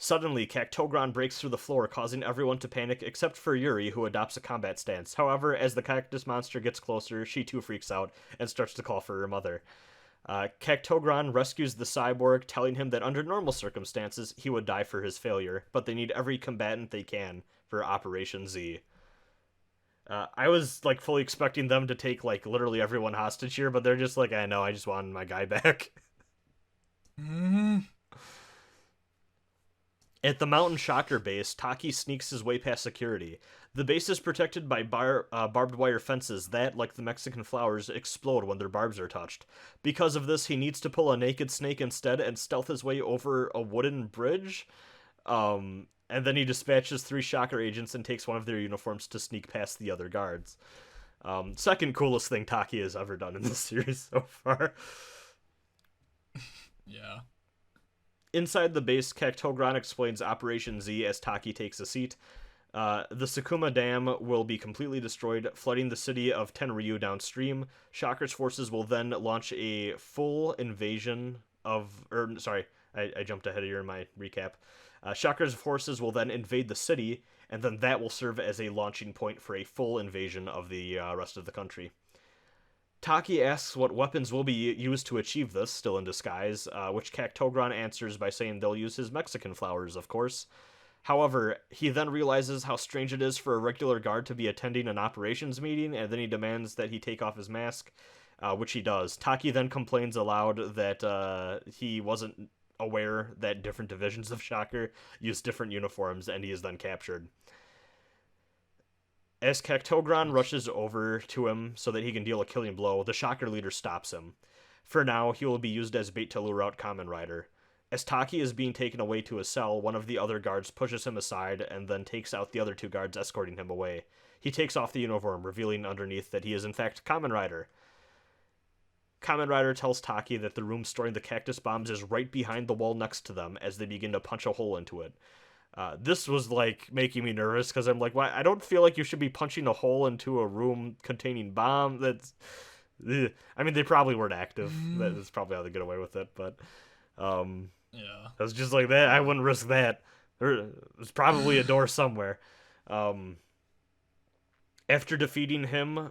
Suddenly, Cactogron breaks through the floor, causing everyone to panic except for Yuri, who adopts a combat stance. However, as the cactus monster gets closer, she too freaks out and starts to call for her mother. Tokageron rescues the cyborg, telling him that under normal circumstances, he would die for his failure, but they need every combatant they can for Operation Z. I was, like, fully expecting them to take, like, literally everyone hostage here, but they're just like, I know, I just want my guy back.
Mm-hmm.
At the Mountain Shocker base, Taki sneaks his way past security. The base is protected by barbed wire fences that, like the Mexican flowers, explode when their barbs are touched. Because of this, he needs to pull a naked snake instead and stealth his way over a wooden bridge. And then he dispatches 3 Shocker agents and takes one of their uniforms to sneak past the other guards. Second coolest thing Taki has ever done in this series so far.
Yeah.
Inside the base, Tokageron explains Operation Z as Taki takes a seat. The Sakuma Dam will be completely destroyed, flooding the city of Tenryu downstream. Shocker's forces will then launch a full invasion of... I jumped ahead of you in my recap. Shocker's forces will then invade the city, and then that will serve as a launching point for a full invasion of the rest of the country. Taki asks what weapons will be used to achieve this, still in disguise, which Tokageron answers by saying they'll use his Mexican flowers, of course. However, he then realizes how strange it is for a regular guard to be attending an operations meeting, and then he demands that he take off his mask, which he does. Taki then complains aloud that he wasn't aware that different divisions of Shocker use different uniforms, and he is then captured. As Tokageron rushes over to him so that he can deal a killing blow, the Shocker leader stops him. For now, he will be used as bait to lure out Kamen Rider. As Taki is being taken away to his cell, one of the other guards pushes him aside and then takes out the other 2 guards escorting him away. He takes off the uniform, revealing underneath that he is in fact Kamen Rider. Kamen Rider tells Taki that the room storing the cactus bombs is right behind the wall next to them as they begin to punch a hole into it. This was, like, making me nervous because I'm like, why? I don't feel like you should be punching a hole into a room containing bomb. That's... I mean, they probably weren't active. That's probably how they get away with it, but...
Yeah.
I was just like, that. I wouldn't risk that. There's probably a door somewhere. After defeating him...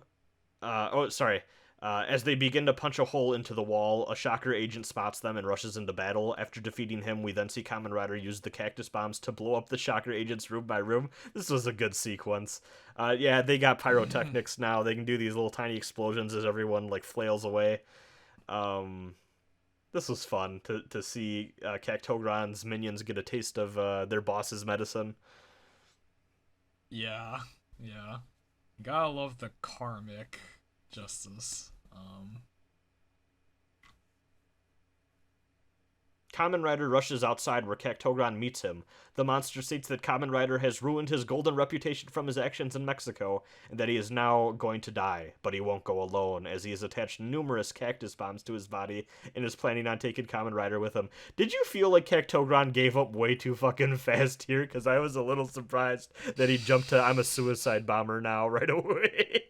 as they begin to punch a hole into the wall, a Shocker agent spots them and rushes into battle. After defeating him, we then see Kamen Rider use the cactus bombs to blow up the Shocker agents room by room. This was a good sequence. Yeah, they got pyrotechnics now. They can do these little tiny explosions as everyone, like, flails away. This was fun to see Tokageron's minions get a taste of their boss's medicine.
Yeah. Gotta love the karmic justice.
Kamen Rider rushes outside where Tokageron meets him. The monster states that Kamen Rider has ruined his golden reputation from his actions in Mexico, and that he is now going to die, but he won't go alone, as he has attached numerous cactus bombs to his body and is planning on taking Kamen Rider with him. Did you feel like Tokageron gave up way too fucking fast here? Because I was a little surprised that he jumped to, I'm a suicide bomber now, right away.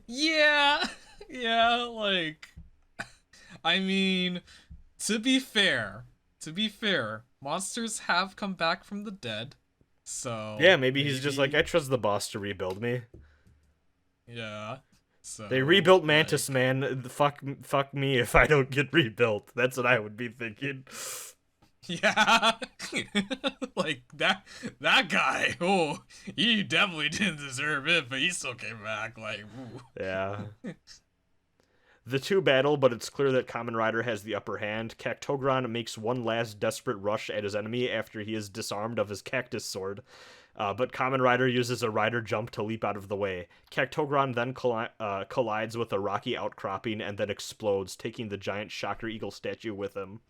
Yeah, like... I mean, to be fair, monsters have come back from the dead, so...
Yeah, maybe he's just like, I trust the boss to rebuild me.
Yeah, so...
They rebuilt Mantis Man, fuck me if I don't get rebuilt. That's what I would be thinking.
Yeah, like, that guy, oh, he definitely didn't deserve it, but he still came back, like, ooh.
Yeah. The 2 battle, but it's clear that Kamen Rider has the upper hand. Tokageron makes one last desperate rush at his enemy after he is disarmed of his cactus sword. But Kamen Rider uses a rider jump to leap out of the way. Tokageron then collides with a rocky outcropping and then explodes, taking the giant Shocker Eagle statue with him.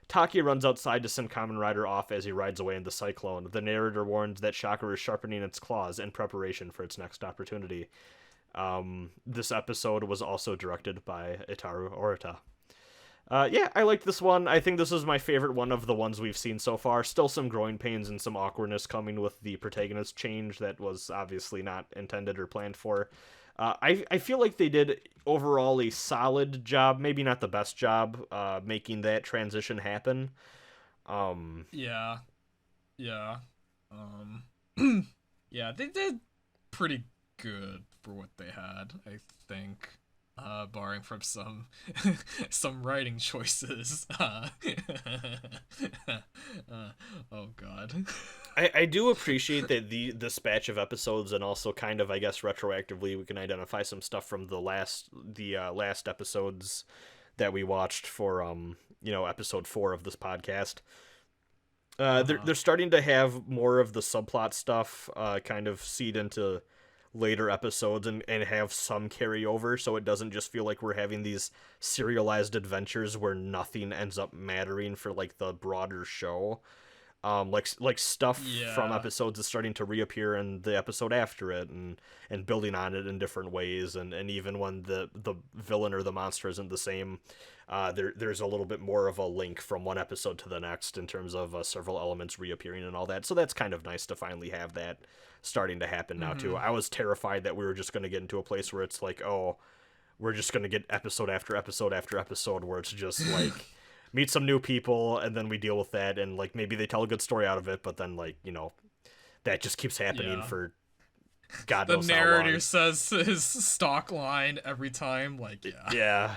Taki runs outside to send Kamen Rider off as he rides away in the cyclone. The narrator warns that Shocker is sharpening its claws in preparation for its next opportunity. This episode was also directed by Itaru Orita. Yeah, I liked this one. I think this is my favorite one of the ones we've seen so far. Still some growing pains and some awkwardness coming with the protagonist change that was obviously not intended or planned for. I feel like they did overall a solid job, maybe not the best job, making that transition happen.
Yeah. Yeah, they did pretty good for what they had, I think. barring from some some writing choices. Oh god.
I do appreciate that this batch of episodes, and also kind of, I guess, retroactively we can identify some stuff from the last episodes that we watched for episode 4 of this podcast. They're starting to have more of the subplot stuff kind of seed into later episodes and have some carryover, so it doesn't just feel like we're having these serialized adventures where nothing ends up mattering for like the broader show. Like stuff from episodes is starting to reappear in the episode after it, and building on it in different ways, and even when the villain or the monster isn't the same, there's a little bit more of a link from one episode to the next in terms of several elements reappearing and all that. So that's kind of nice to finally have that starting to happen now too. I was terrified that we were just going to get into a place where it's like, oh, we're just going to get episode after episode after episode where it's just like meet some new people and then we deal with that, and like maybe they tell a good story out of it, but then like, that just keeps happening for God knows how long.
The narrator says his stock line every time, like
yeah.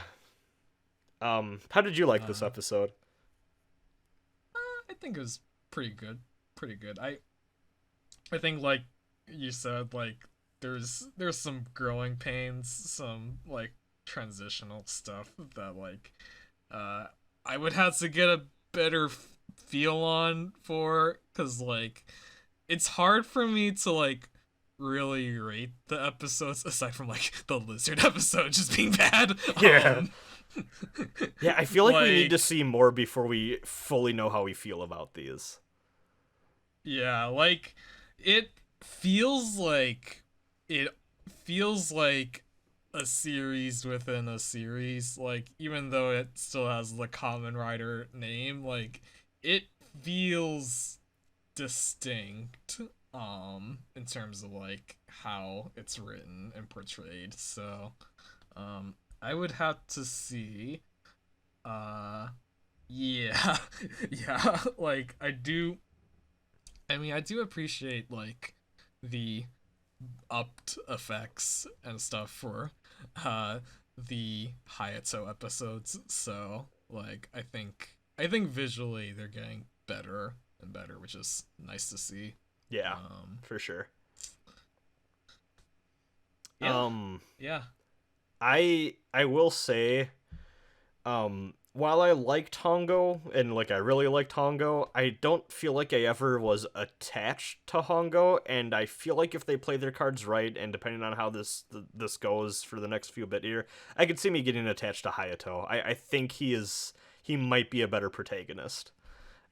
How did you like this episode?
I think it was pretty good. I think, like you said, like there's some growing pains, some like transitional stuff that like I would have to get a better feel on for, because like it's hard for me to like really rate the episodes aside from like the lizard episode just being bad.
Yeah. Yeah, I feel like we need to see more before we fully know how we feel about these.
Yeah, like it feels like a series within a series, like even though it still has the Kamen Rider name, like it feels distinct in terms of like how it's written and portrayed. So I would have to see yeah like I do appreciate like the upped effects and stuff for the Hayato episodes, so like I think visually they're getting better and better, which is nice to see.
Yeah, for sure.
Yeah.
I will say, while I liked Hongo, and like I really liked Hongo, I don't feel like I ever was attached to Hongo, and I feel like if they play their cards right, and depending on how this goes for the next few bit here, I could see me getting attached to Hayato. I think he might be a better protagonist.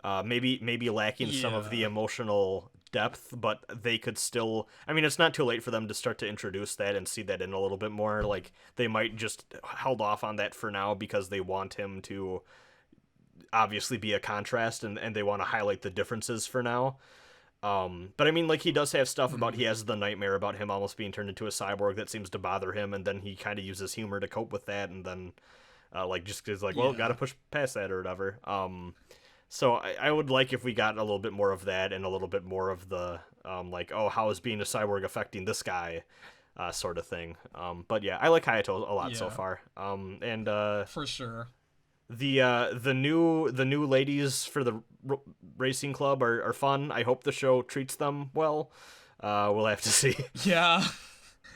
Maybe lacking some of the emotional depth, but they could still, I mean, it's not too late for them to start to introduce that and see that in a little bit more. Like they might just held off on that for now because they want him to obviously be a contrast, and they want to highlight the differences for now. But I mean, like, he does have stuff about, he has the nightmare about him almost being turned into a cyborg that seems to bother him, and then he kind of uses humor to cope with that, and then like just is like, well, gotta push past that or whatever. So I would like if we got a little bit more of that, and a little bit more of the, like, oh, how is being a cyborg affecting this guy, sort of thing. But yeah, I like Hayato a lot so far. And
for sure.
The new ladies for the racing club are fun. I hope the show treats them well. We'll have to see.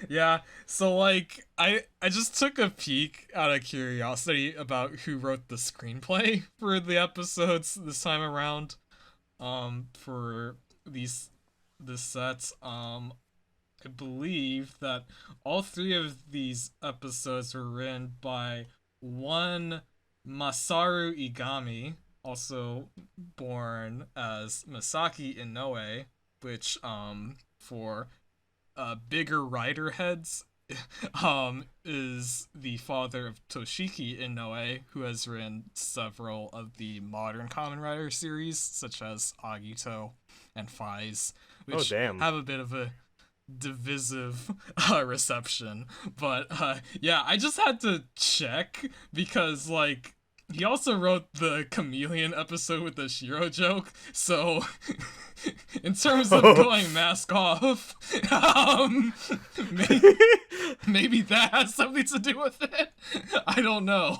Yeah, so like I just took a peek out of curiosity about who wrote the screenplay for the episodes this time around, for this set. I believe that all 3 of these episodes were written by one Masaru Igami, also born as Masaki Inoue, which for bigger rider heads is the father of Toshiki Inoue, who has written several of the modern Kamen Rider series, such as Agito and Faiz, which have a bit of a divisive reception. But yeah, I just had to check because like He also wrote the chameleon episode with the Shiro joke, so in terms of going mask off, maybe that has something to do with it. I don't know.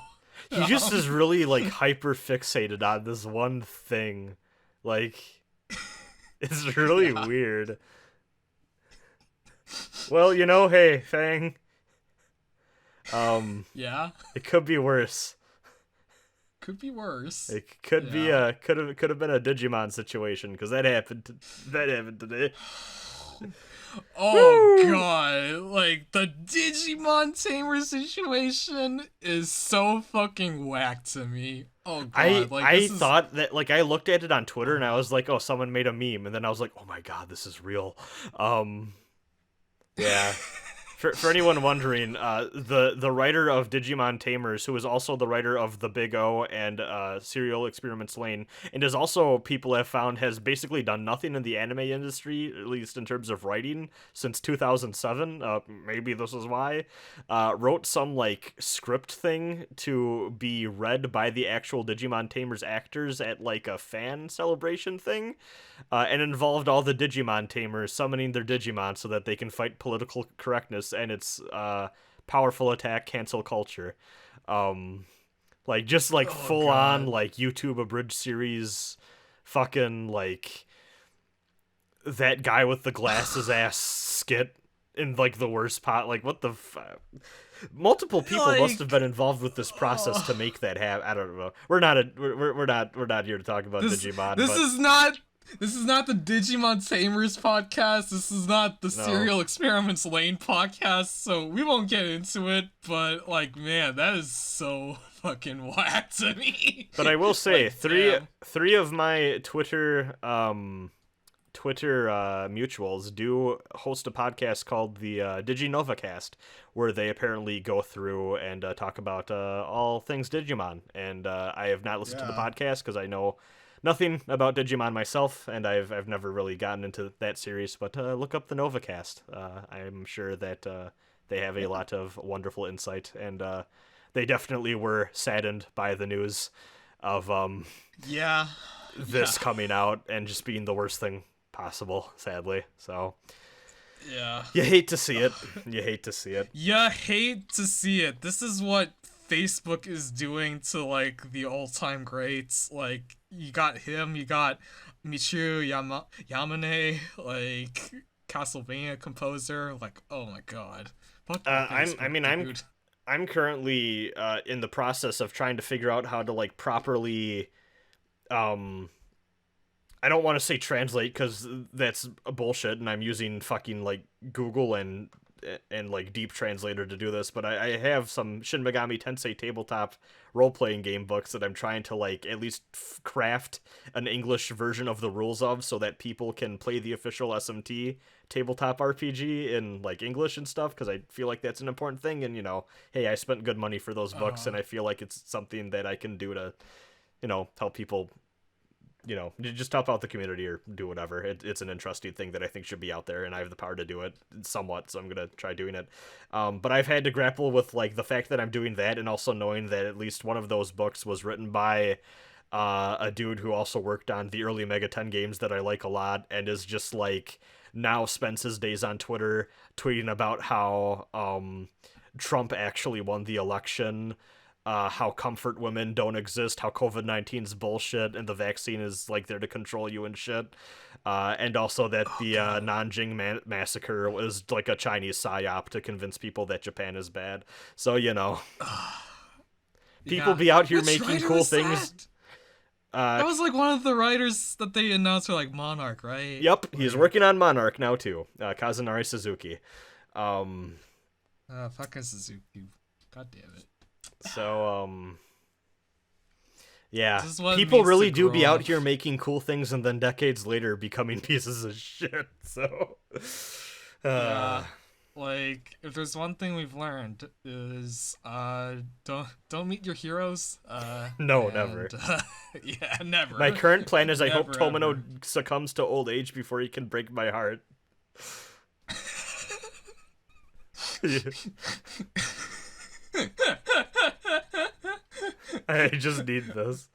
He just is really like hyper fixated on this one thing. Like, it's really weird. Well, hey, Fang.
Yeah.
It could be worse.
Could be worse.
It could be could have been a Digimon situation, because that happened today.
Oh Woo! God, like the Digimon Tamer situation is so fucking whack to me. Oh God,
I thought that, like, I looked at it on Twitter and I was like, oh, someone made a meme, and then I was like, oh my God, this is real. Yeah. For anyone wondering, the writer of Digimon Tamers, who is also the writer of The Big O and Serial Experiments Lane, and is also, people have found, has basically done nothing in the anime industry, at least in terms of writing, since 2007. Maybe this is why. Wrote some, like, script thing to be read by the actual Digimon Tamers actors at, like, a fan celebration thing, and involved all the Digimon Tamers summoning their Digimon so that they can fight political correctness and its powerful attack, cancel culture. Like, just like full on like YouTube abridged series, fucking like that guy with the glasses ass skit in like the worst pot. Like, what the multiple people must have been involved with this process to make that happen. I don't know. We're not here to talk about Digimon.
This is not the Digimon Tamers podcast. This is not the Serial Experiments Lane podcast, so we won't get into it, but, like, man, that is so fucking whack to me.
But I will say, like, three of my Twitter mutuals do host a podcast called the DigiNovaCast, where they apparently go through and talk about all things Digimon, and I have not listened to the podcast because I know nothing about Digimon myself, and I've never really gotten into that series, but look up the NovaCast. I'm sure that they have a lot of wonderful insight, and they definitely were saddened by the news of this coming out and just being the worst thing possible, sadly. So
yeah,
you hate to see it. You hate to see it.
You hate to see it. This is what Facebook is doing to, like, the all-time greats. Like, you got him, you got Michiru Yamane, like, Castlevania composer. Like, oh my God.
I'm currently in the process of trying to figure out how to, like, properly I don't want to say translate, because that's bullshit, and I'm using fucking, like, Google and like Deep Translator to do this, but I have some Shin Megami Tensei tabletop role-playing game books that I'm trying to, like, at least craft an English version of the rules of, so that people can play the official SMT tabletop RPG in, like, English and stuff, because I feel like that's an important thing, and, hey, I spent good money for those books, and I feel like it's something that I can do to, help people, just help out the community or do whatever. It's an interesting thing that I think should be out there, and I have the power to do it somewhat, so I'm gonna try doing it. But I've had to grapple with, like, the fact that I'm doing that, and also knowing that at least one of those books was written by a dude who also worked on the early Mega 10 games that I like a lot, and is just, like, now spends his days on Twitter tweeting about how Trump actually won the election, how comfort women don't exist, how COVID-19's bullshit, and the vaccine is, like, there to control you and shit. And also that the Nanjing massacre was, like, a Chinese psyop to convince people that Japan is bad. So, people be out here making cool things.
That was, like, one of the writers that they announced for, like, Monarch, right?
Yep, he's working on Monarch now, too. Kazunari Suzuki.
Fucking Suzuki. God damn it.
So, yeah, people really do be out here making cool things and then decades later becoming pieces of shit, so...
Yeah, like, if there's one thing we've learned is, don't meet your heroes.
No, never.
Yeah, never.
My current plan is I hope Tomino succumbs to old age before he can break my heart. I just need this.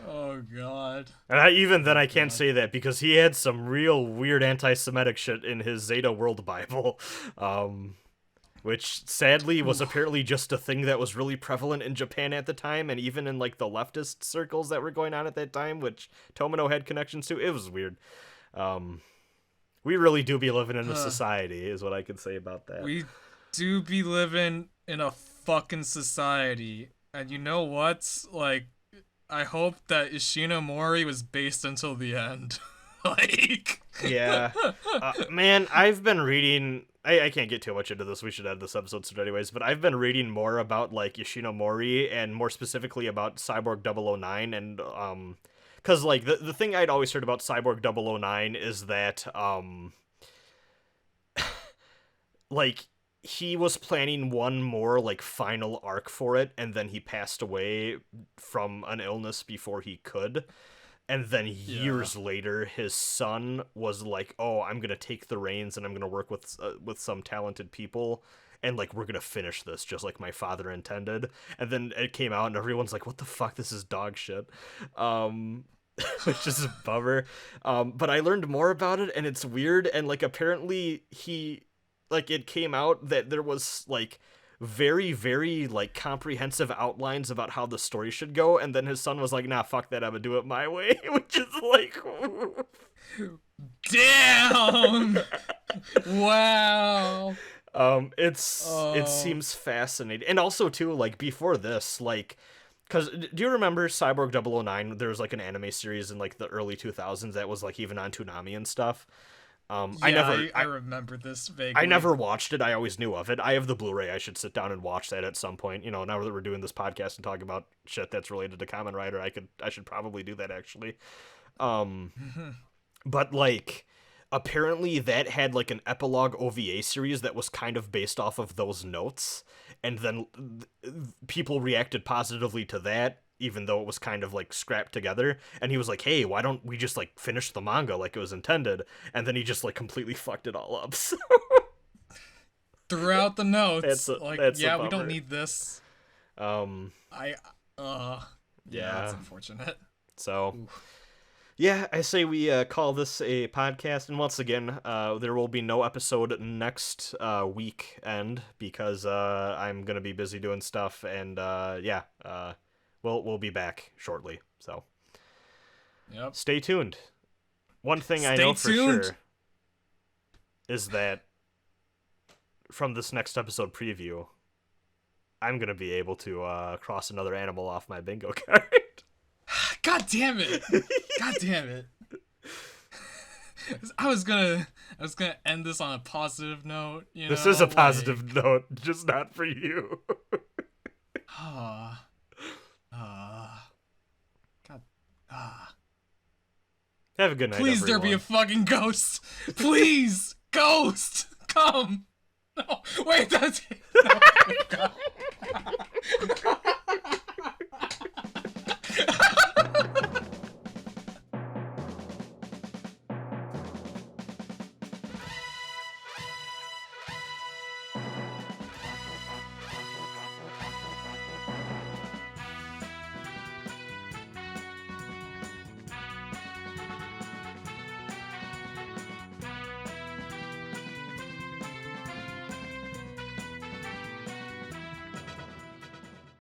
Oh god.
And I can't say that because he had some real weird anti-Semitic shit in his Zeta World Bible, which sadly was apparently just a thing that was really prevalent in Japan at the time, and even in like the leftist circles that were going on at that time, which Tomino had connections to. It was weird. We really do be living in a society, is what I could say about that.
We do be living in a fucking society, and you know what? Like, I hope that Ishinomori was based until the end. Like...
Yeah. Man, I've been reading... I can't get too much into this. We should end this episode soon anyways, but I've been reading more about, like, Ishinomori, and more specifically about Cyborg 009, and, because, like, the thing I'd always heard about Cyborg 009 is that, like... he was planning one more, like, final arc for it, and then he passed away from an illness before he could. And then years later, his son was like, oh, I'm going to take the reins and I'm going to work with some talented people. And, like, we're going to finish this just like my father intended. And then it came out and everyone's like, what the fuck? This is dog shit. Which is a bummer. But I learned more about it and it's weird. And, like, apparently it came out that there was, like, very, very, like, comprehensive outlines about how the story should go, and then his son was like, nah, fuck that, I'm gonna do it my way, which is, like...
Damn! Wow!
It seems fascinating. And also, too, like, before this, like... Because, do you remember Cyborg 009? There was, like, an anime series in, like, the early 2000s that was, like, even on Toonami and stuff.
I remember this vaguely.
I never watched it. I always knew of it. I have the Blu-ray. I should sit down and watch that at some point. You know, now that we're doing this podcast and talking about shit that's related to Kamen Rider, I should probably do that actually. But like, apparently that had like an epilogue OVA series that was kind of based off of those notes, and then people reacted positively to that, even though it was kind of, like, scrapped together. And he was like, hey, why don't we just, like, finish the manga like it was intended? And then he just, like, completely fucked it all up. So...
Throughout the notes. We don't need this.
Yeah,
that's unfortunate.
So... Oof. Yeah, I say we call this a podcast, and once again, there will be no episode next weekend, because I'm gonna be busy doing stuff, and we'll be back shortly, so
yep.
Stay tuned. One thing I know for sure is that from this next episode preview, I'm gonna be able to cross another animal off my bingo card.
God damn it! God damn it! I was gonna end this on a positive note.
This is a positive note, just not for you. Have a good night,
Please,
everyone.
there be a fucking ghost. Please, ghost, come. No, wait, that's it. No, God.